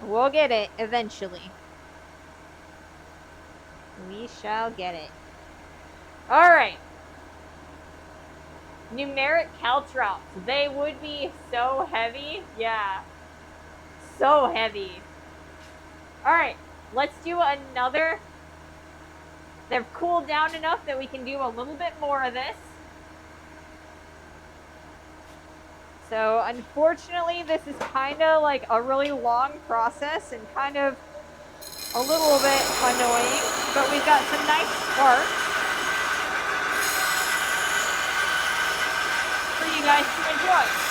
We'll get it eventually. We shall get it. Alright. Numeric caltrops. They would be so heavy. Yeah. So heavy. Alright. Let's do another. They've cooled down enough that we can do a little bit more of this. So unfortunately, this is kind of like a really long process and kind of a little bit annoying, but we've got some nice sparks for you guys to enjoy.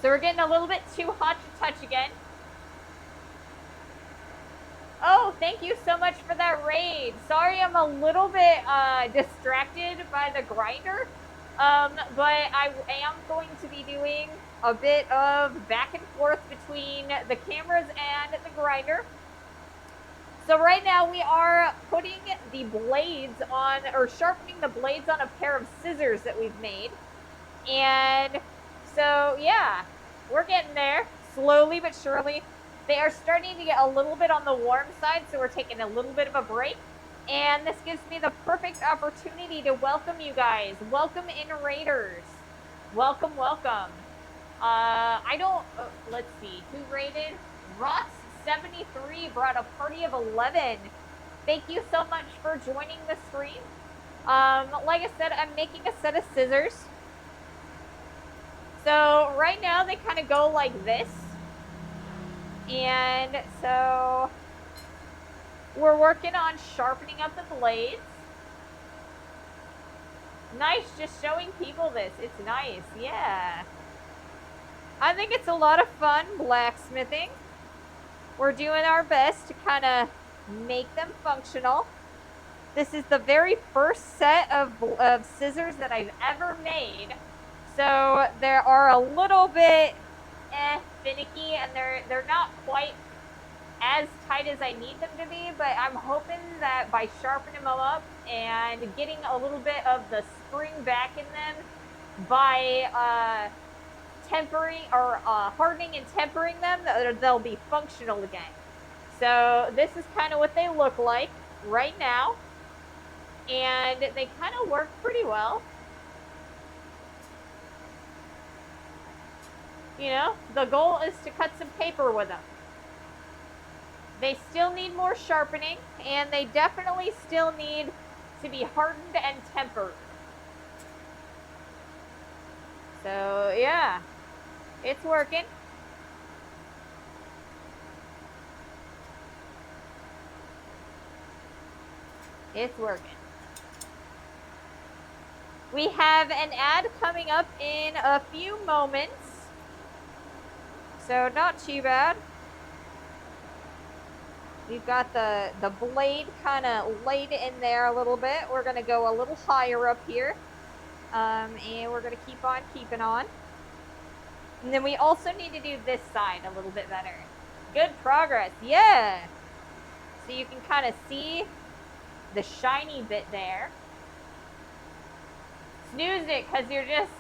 So we're getting a little bit too hot to touch again. Oh, thank you so much for that raid. Sorry I'm a little bit distracted by the grinder. But I am going to be doing a bit of back and forth between the cameras and the grinder. So right now we are putting the blades on, or sharpening the blades on a pair of scissors that we've made. And so, yeah, we're getting there, slowly but surely. They are starting to get a little bit on the warm side, so we're taking a little bit of a break. And this gives me the perfect opportunity to welcome you guys. Welcome in, Raiders. Welcome, welcome. Let's see, who raided? Ross73 brought a party of 11. Thank you so much for joining the stream. Like I said, I'm making a set of scissors. So right now they kind of go like this. And so we're working on sharpening up the blades. Nice, just showing people this. It's nice, yeah. I think it's a lot of fun blacksmithing. We're doing our best to kind of make them functional. This is the very first set of scissors that I've ever made. So they are a little bit finicky, and they're not quite as tight as I need them to be, but I'm hoping that by sharpening them up and getting a little bit of the spring back in them by tempering or hardening and tempering them, they'll be functional again. So this is kind of what they look like right now, and they kind of work pretty well. You know, the goal is to cut some paper with them. They still need more sharpening, and they definitely still need to be hardened and tempered. So, yeah, it's working. It's working. We have an ad coming up in a few moments. So not too bad. We've got the blade kind of laid in there a little bit. We're going to go a little higher up here. And we're going to keep on keeping on. And then we also need to do this side a little bit better. Good progress. Yeah. So you can kind of see the shiny bit there. Snooze it because you're just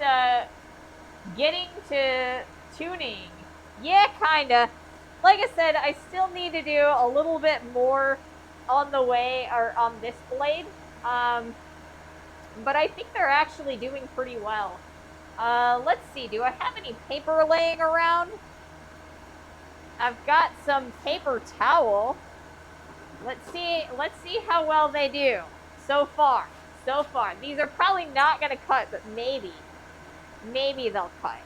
getting to tuning. Yeah, kind of. Like I said, I still need to do a little bit more on the way, or on this blade. But I think they're actually doing pretty well. Let's see, do I have any paper laying around? I've got some paper towel. Let's see how well they do so far. These are probably not going to cut, but maybe they'll cut.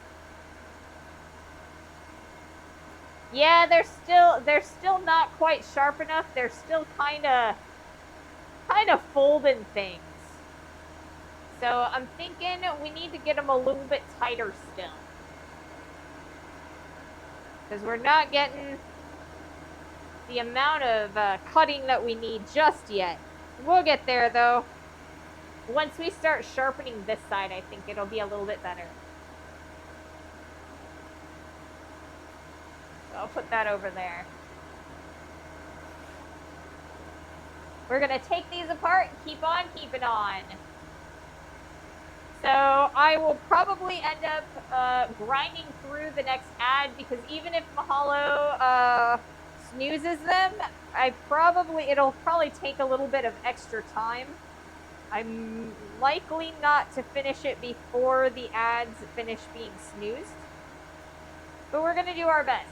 Yeah, they're still not quite sharp enough. They're still kind of folding things. So I'm thinking we need to get them a little bit tighter still, because we're not getting the amount of cutting that we need just yet. We'll get there though. Once we start sharpening this side, I think it'll be a little bit better. So I'll put that over there. We're going to take these apart and keep on keeping on. So I will probably end up grinding through the next ad, because even if Mahalo snoozes them, it'll probably take a little bit of extra time. I'm likely not to finish it before the ads finish being snoozed, but we're going to do our best.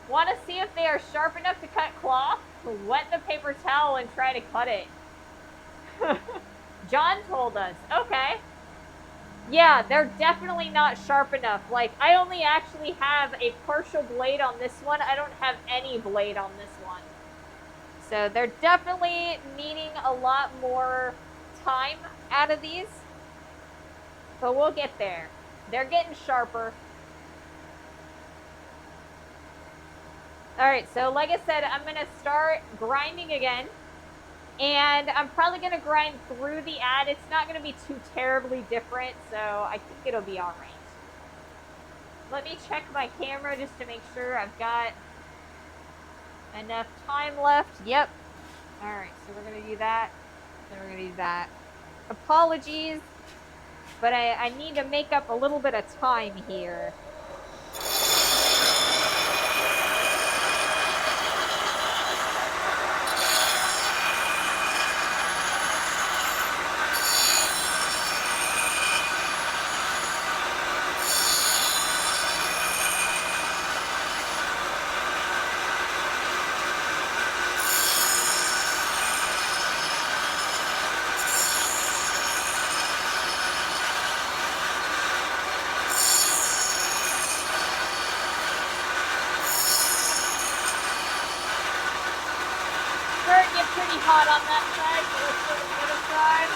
Want to see if they are sharp enough to cut cloth? Wet the paper towel and try to cut it. John told us. Okay. Yeah, they're definitely not sharp enough. Like, I only actually have a partial blade on this one. I don't have any blade on this one. So they're definitely needing a lot more time out of these. But we'll get there. They're getting sharper. Alright, so like I said, I'm going to start grinding again. And I'm probably going to grind through the ad. It's not going to be too terribly different, so I think it'll be alright. Let me check my camera just to make sure I've got enough time left. Yep. Alright, so we're going to do that. Then we're going to do that. Apologies, but I need to make up a little bit of time here. Pretty hot on that side, so let's go to the other side.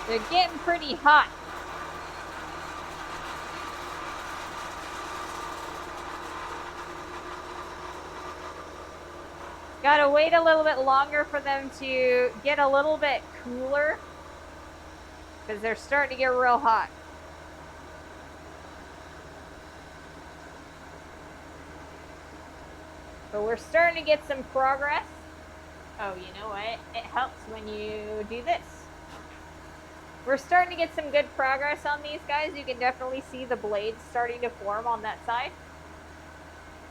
They're getting pretty hot. Gotta wait a little bit longer for them to get a little bit cooler, because they're starting to get real hot. But we're starting to get some progress. Oh, you know what? It helps when you do this. We're starting to get some good progress on these guys. You can definitely see the blades starting to form on that side.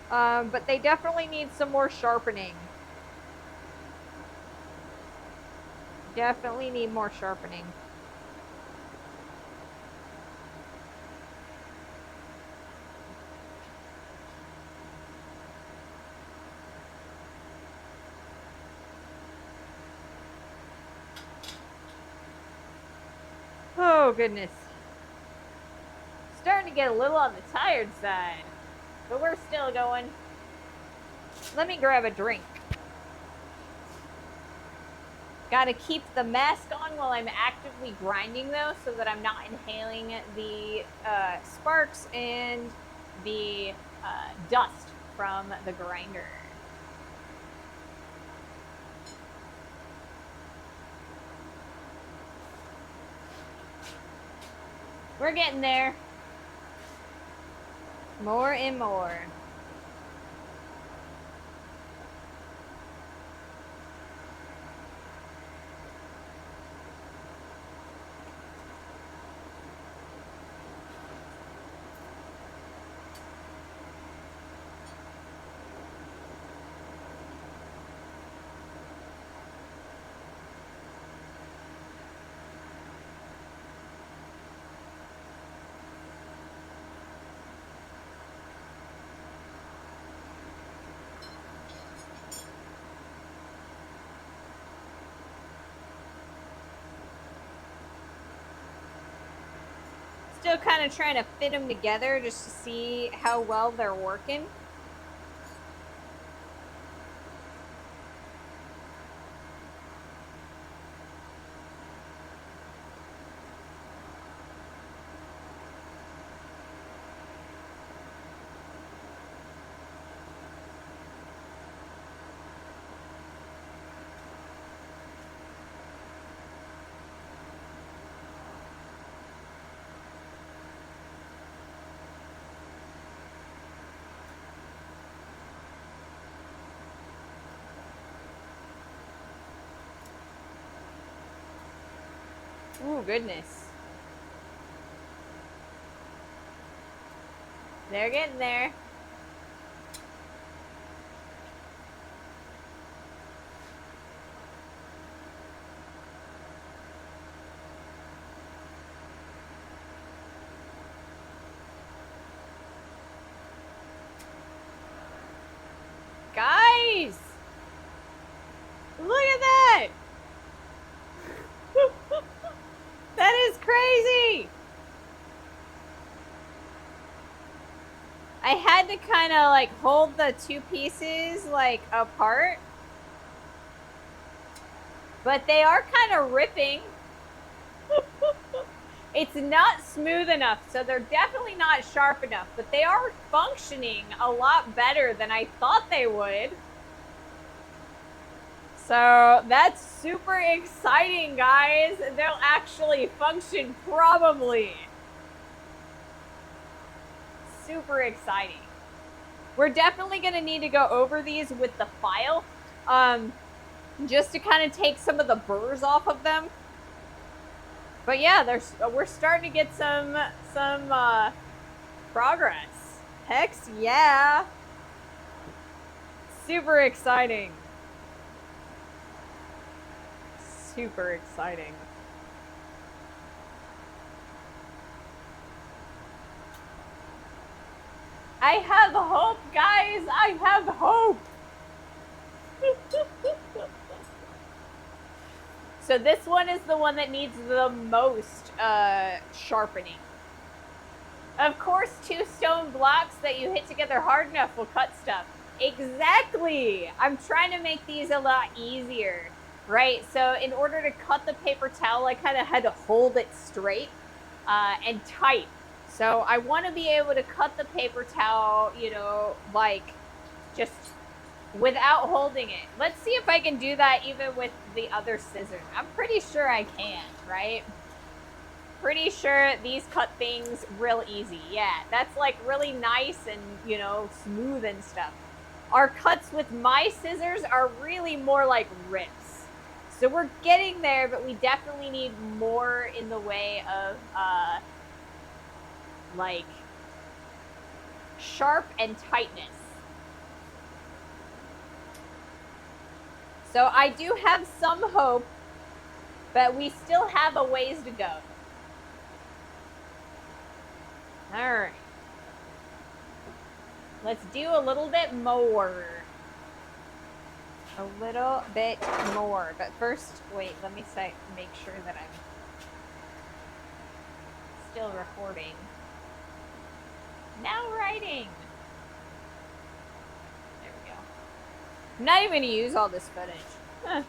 But they definitely need some more sharpening. Definitely need more sharpening. Oh, goodness. Starting to get a little on the tired side. But we're still going. Let me grab a drink. Gotta keep the mask on while I'm actively grinding, though, so that I'm not inhaling the sparks and the dust from the grinder. We're getting there. More and more. Still kind of trying to fit them together just to see how well they're working. Ooh, goodness. They're getting there. Guys! Look at that! That is crazy! I had to kind of like hold the two pieces like apart. But they are kind of ripping. It's not smooth enough, so they're definitely not sharp enough, but they are functioning a lot better than I thought they would. So that's super exciting, guys. They'll actually function probably. Super exciting. We're definitely going to need to go over these with the file, just to kind of take some of the burrs off of them. But yeah, we're starting to get some progress. Heck yeah. Super exciting. Super exciting. I have hope, guys. I have hope. So this one is the one that needs the most sharpening. Of course, 2 stone blocks that you hit together hard enough will cut stuff. Exactly. I'm trying to make these a lot easier, right? So in order to cut the paper towel, I kind of had to hold it straight and tight. So I want to be able to cut the paper towel, you know, like just without holding it. Let's see if I can do that even with the other scissors. I'm pretty sure I can, right? Pretty sure these cut things real easy. Yeah, that's like really nice and, you know, smooth and stuff. Our cuts with my scissors are really more like rips. So we're getting there, but we definitely need more in the way of, like, sharp and tightness. So I do have some hope, but we still have a ways to go. All right. Let's do a little bit more. A little bit more. But first, wait, let me make sure that I'm still recording. Now writing. There we go. I'm not even going to use all this footage. Huh.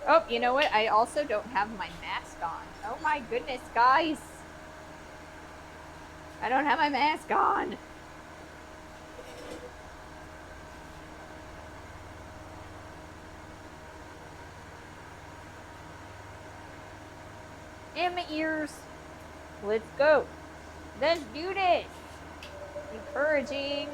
Oh, you know what? I also don't have my mask on. Oh my goodness, guys. I don't have my mask on. And my ears. Let's go. Let's do this. Encouraging.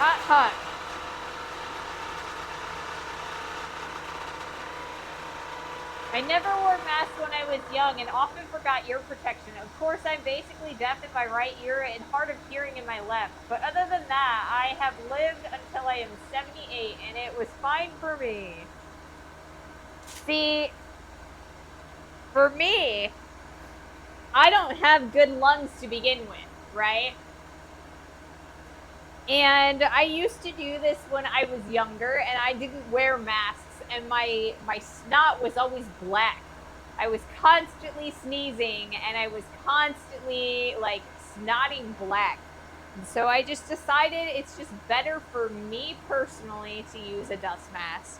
Hot, hot. I never wore masks when I was young and often forgot ear protection. Of course, I'm basically deaf in my right ear and hard of hearing in my left. But other than that, I have lived until I am 78 and it was fine for me. See, for me, I don't have good lungs to begin with, right? And I used to do this when I was younger and I didn't wear masks and my snot was always black. I was constantly sneezing and I was constantly like snotting black. And so I just decided it's just better for me personally to use a dust mask.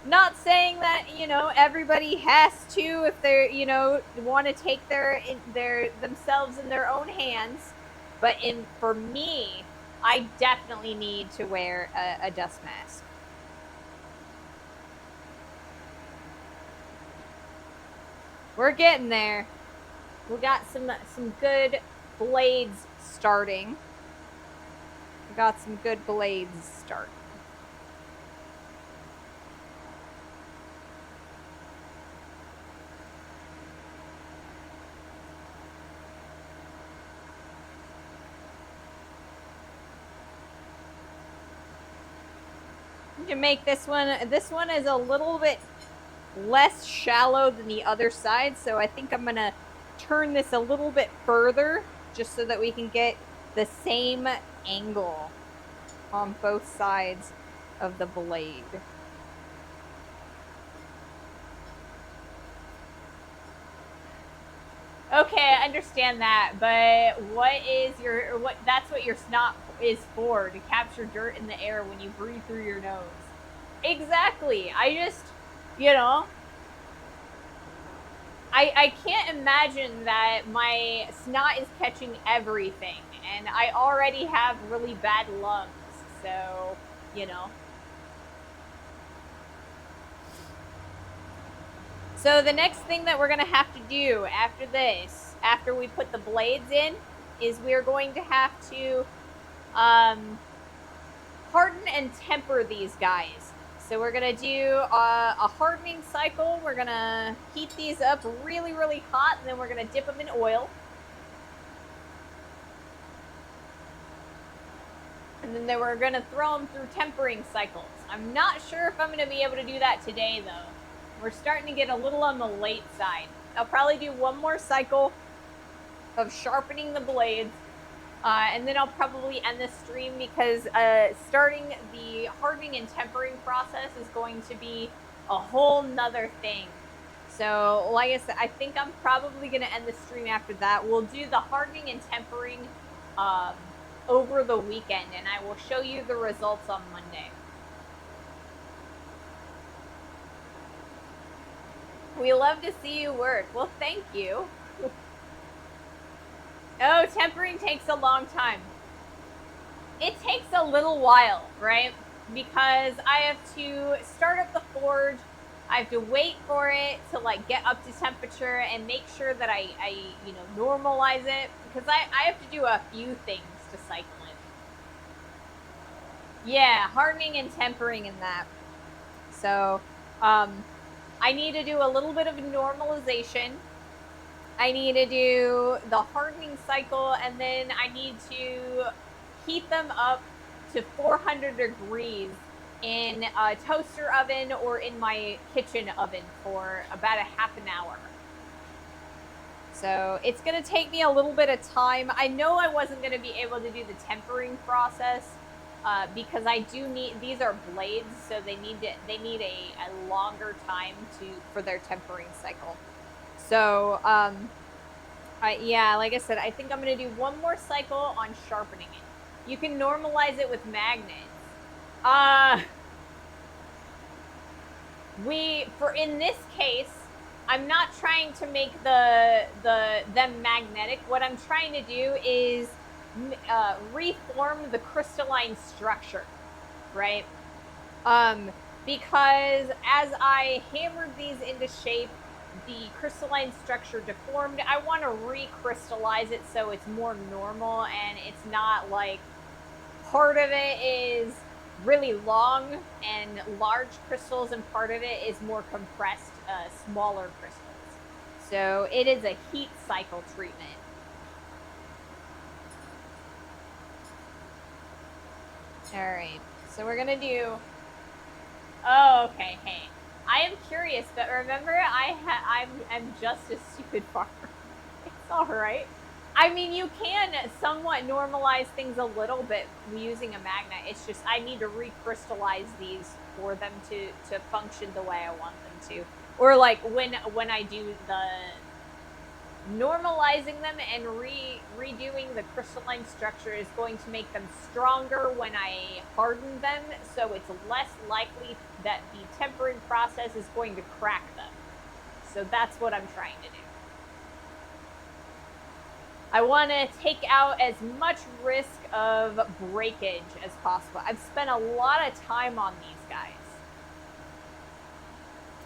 Not saying that, you know, everybody has to if they're, you know, want to take their themselves in their own hands, but for me, I definitely need to wear a dust mask. We're getting there. We got some good blades starting. We got some good blades starting. To make this one is a little bit less shallow than the other side, so I think I'm gonna turn this a little bit further just so that we can get the same angle on both sides of the blade. Okay, I understand that, but that's what your snot is for, to capture dirt in the air when you breathe through your nose. Exactly. I just, you know, I can't imagine that my snot is catching everything, and I already have really bad lungs, so, you know. So the next thing that we're going to have to do after this, after we put the blades in, is we're going to have to harden and temper these guys. So we're going to do a hardening cycle. We're going to heat these up really, really hot, and then we're going to dip them in oil. And then we're going to throw them through tempering cycles. I'm not sure if I'm going to be able to do that today, though. We're starting to get a little on the late side. I'll probably do one more cycle of sharpening the blades, and then I'll probably end the stream because starting the hardening and tempering process is going to be a whole nother thing. So, like I said, I think I'm probably going to end the stream after that. We'll do the hardening and tempering over the weekend, and I will show you the results on Monday. We love to see you work. Well, thank you. Oh, tempering takes a long time. It takes a little while, right? Because I have to start up the forge. I have to wait for it to like get up to temperature and make sure that I you know, normalize it, because I have to do a few things to cycle it. Yeah, hardening and tempering and that. So, I need to do a little bit of normalization. I need to do the hardening cycle, and then I need to heat them up to 400 degrees in a toaster oven or in my kitchen oven for about a half an hour. So it's going to take me a little bit of time. I know I wasn't going to be able to do the tempering process because I do need, these are blades, so they need a longer time for their tempering cycle. So, yeah, like I said, I think I'm going to do one more cycle on sharpening it. You can normalize it with magnets. In this case, I'm not trying to make them magnetic. What I'm trying to do is reform the crystalline structure, right? Because as I hammered these into shape, the crystalline structure deformed. I want to recrystallize it so it's more normal and it's not like part of it is really long and large crystals and part of it is more compressed, smaller crystals. So it is a heat cycle treatment. All right, so we're gonna do. Oh, okay. Hey, I am curious, but remember, I'm just a stupid farmer. It's all right. I mean, you can somewhat normalize things a little bit using a magnet. It's just I need to recrystallize these for them to function the way I want them to. Or like when I do the normalizing them and redoing the crystalline structure is going to make them stronger when I harden them, so it's less likely that the tempering process is going to crack them. So that's what I'm trying to do. I want to take out as much risk of breakage as possible. I've spent a lot of time on these guys.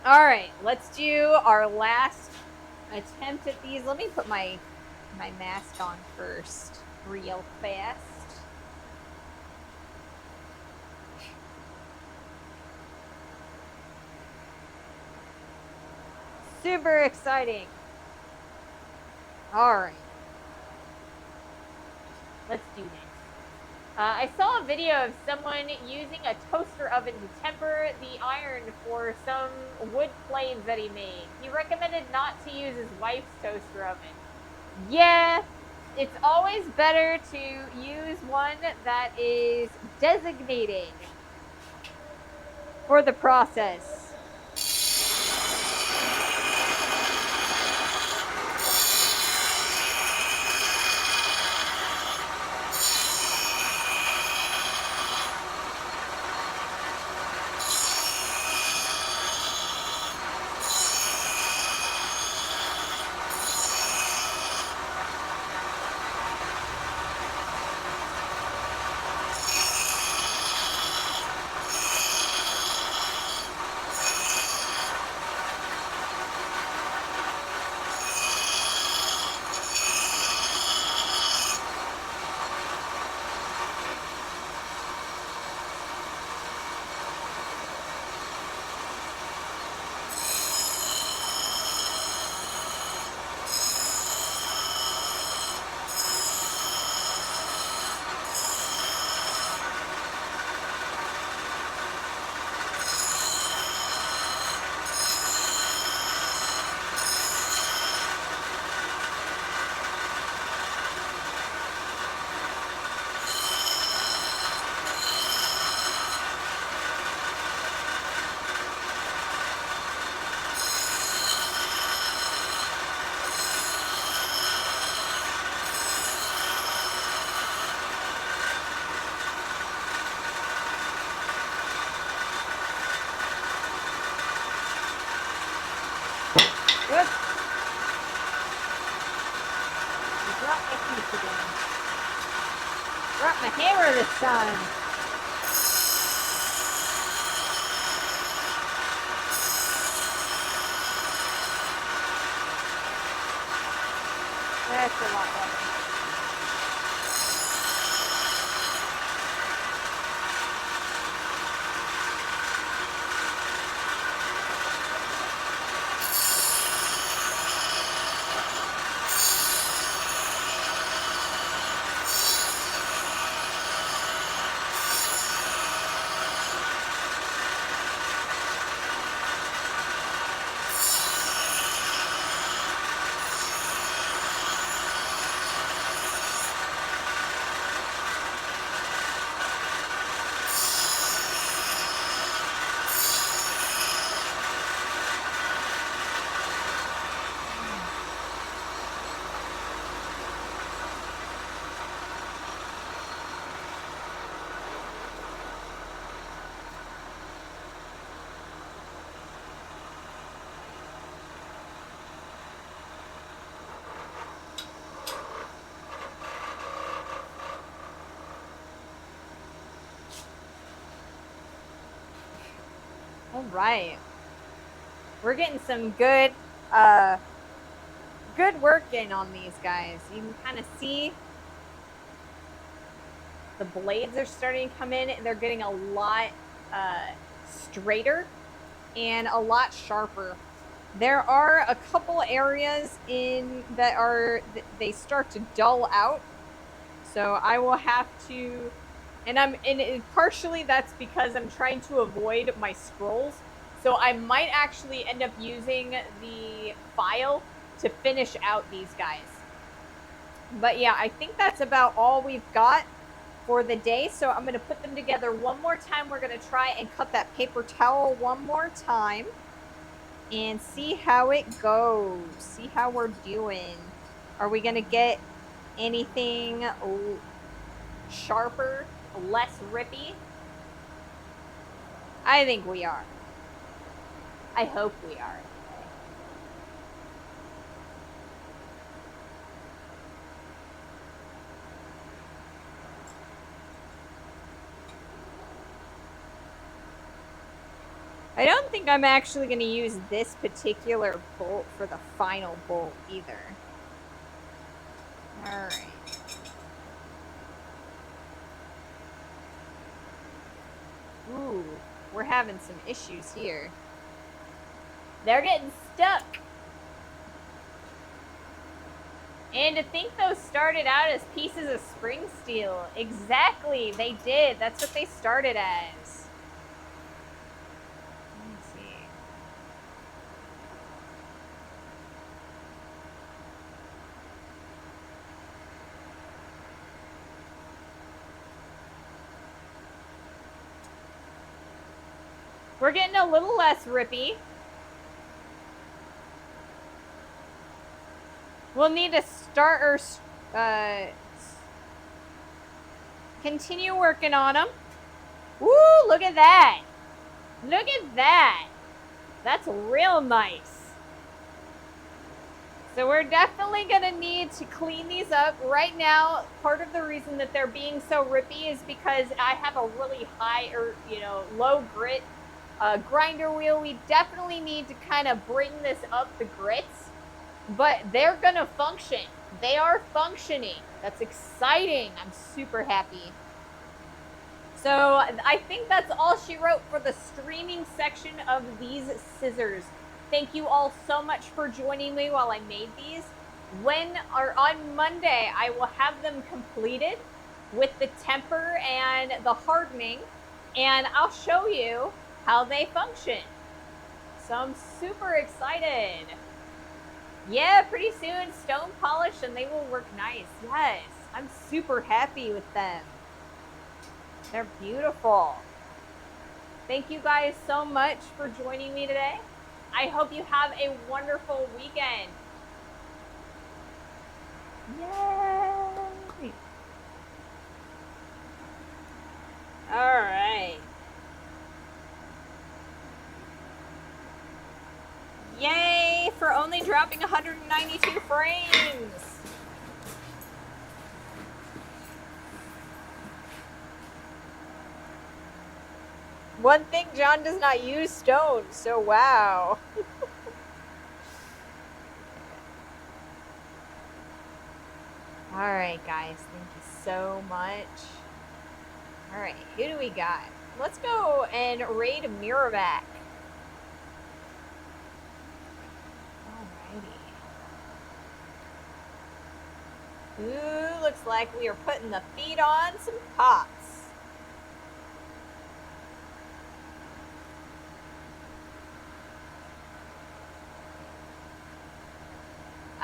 All right, let's do our last attempt at these. Let me put my mask on first, real fast. Super exciting. All right. Let's do this. I saw a video of someone using a toaster oven to temper the iron for some wood planes that he made. He recommended not to use his wife's toaster oven. Yeah, it's always better to use one that is designated for the process. Drop my hammer this time. That's a lot better. All right. We're getting some good good working on these guys. You can kind of see the blades are starting to come in, and they're getting a lot straighter and a lot sharper. There are a couple areas in that they start to dull out. So I will have to, partially that's because I'm trying to avoid my scrolls. So I might actually end up using the file to finish out these guys. But yeah, I think that's about all we've got for the day. So I'm going to put them together one more time. We're going to try and cut that paper towel one more time and see how it goes. See how we're doing. Are we going to get anything sharper, less rippy? I think we are. I hope we are. I don't think I'm actually going to use this particular bolt for the final bolt either. Alright. Ooh, we're having some issues here. They're getting stuck. And to think those started out as pieces of spring steel. Exactly, they did. That's what they started as. Let's see. We're getting a little less rippy. We'll need to start or continue working on them. Woo, look at that. Look at that. That's real nice. So we're definitely going to need to clean these up. Right now, part of the reason that they're being so rippy is because I have a really high or, low grit grinder wheel. We definitely need to kind of bring this up the grits, but they're going to function. They are functioning. That's exciting. I'm super happy. So I think that's all she wrote for the streaming section of these scissors. Thank you all so much for joining me while I made these. On Monday, I will have them completed with the temper and the hardening, and I'll show you how they function. So I'm super excited. Yeah, pretty soon, stone polish, and they will work nice. Yes, I'm super happy with them. They're beautiful. Thank you guys so much for joining me today. I hope you have a wonderful weekend. Yay! All right. Yay for only dropping 192 frames. One thing, John does not use stone, so wow. Alright, guys, thank you so much. Alright, who do we got? Let's go and raid Miravac. Alrighty. Ooh, looks like we are putting the feet on some pots.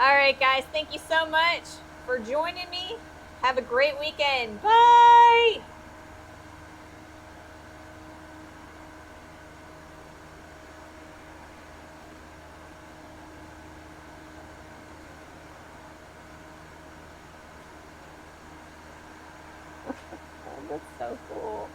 Alright, guys, thank you so much for joining me. Have a great weekend. Bye! That's so cool.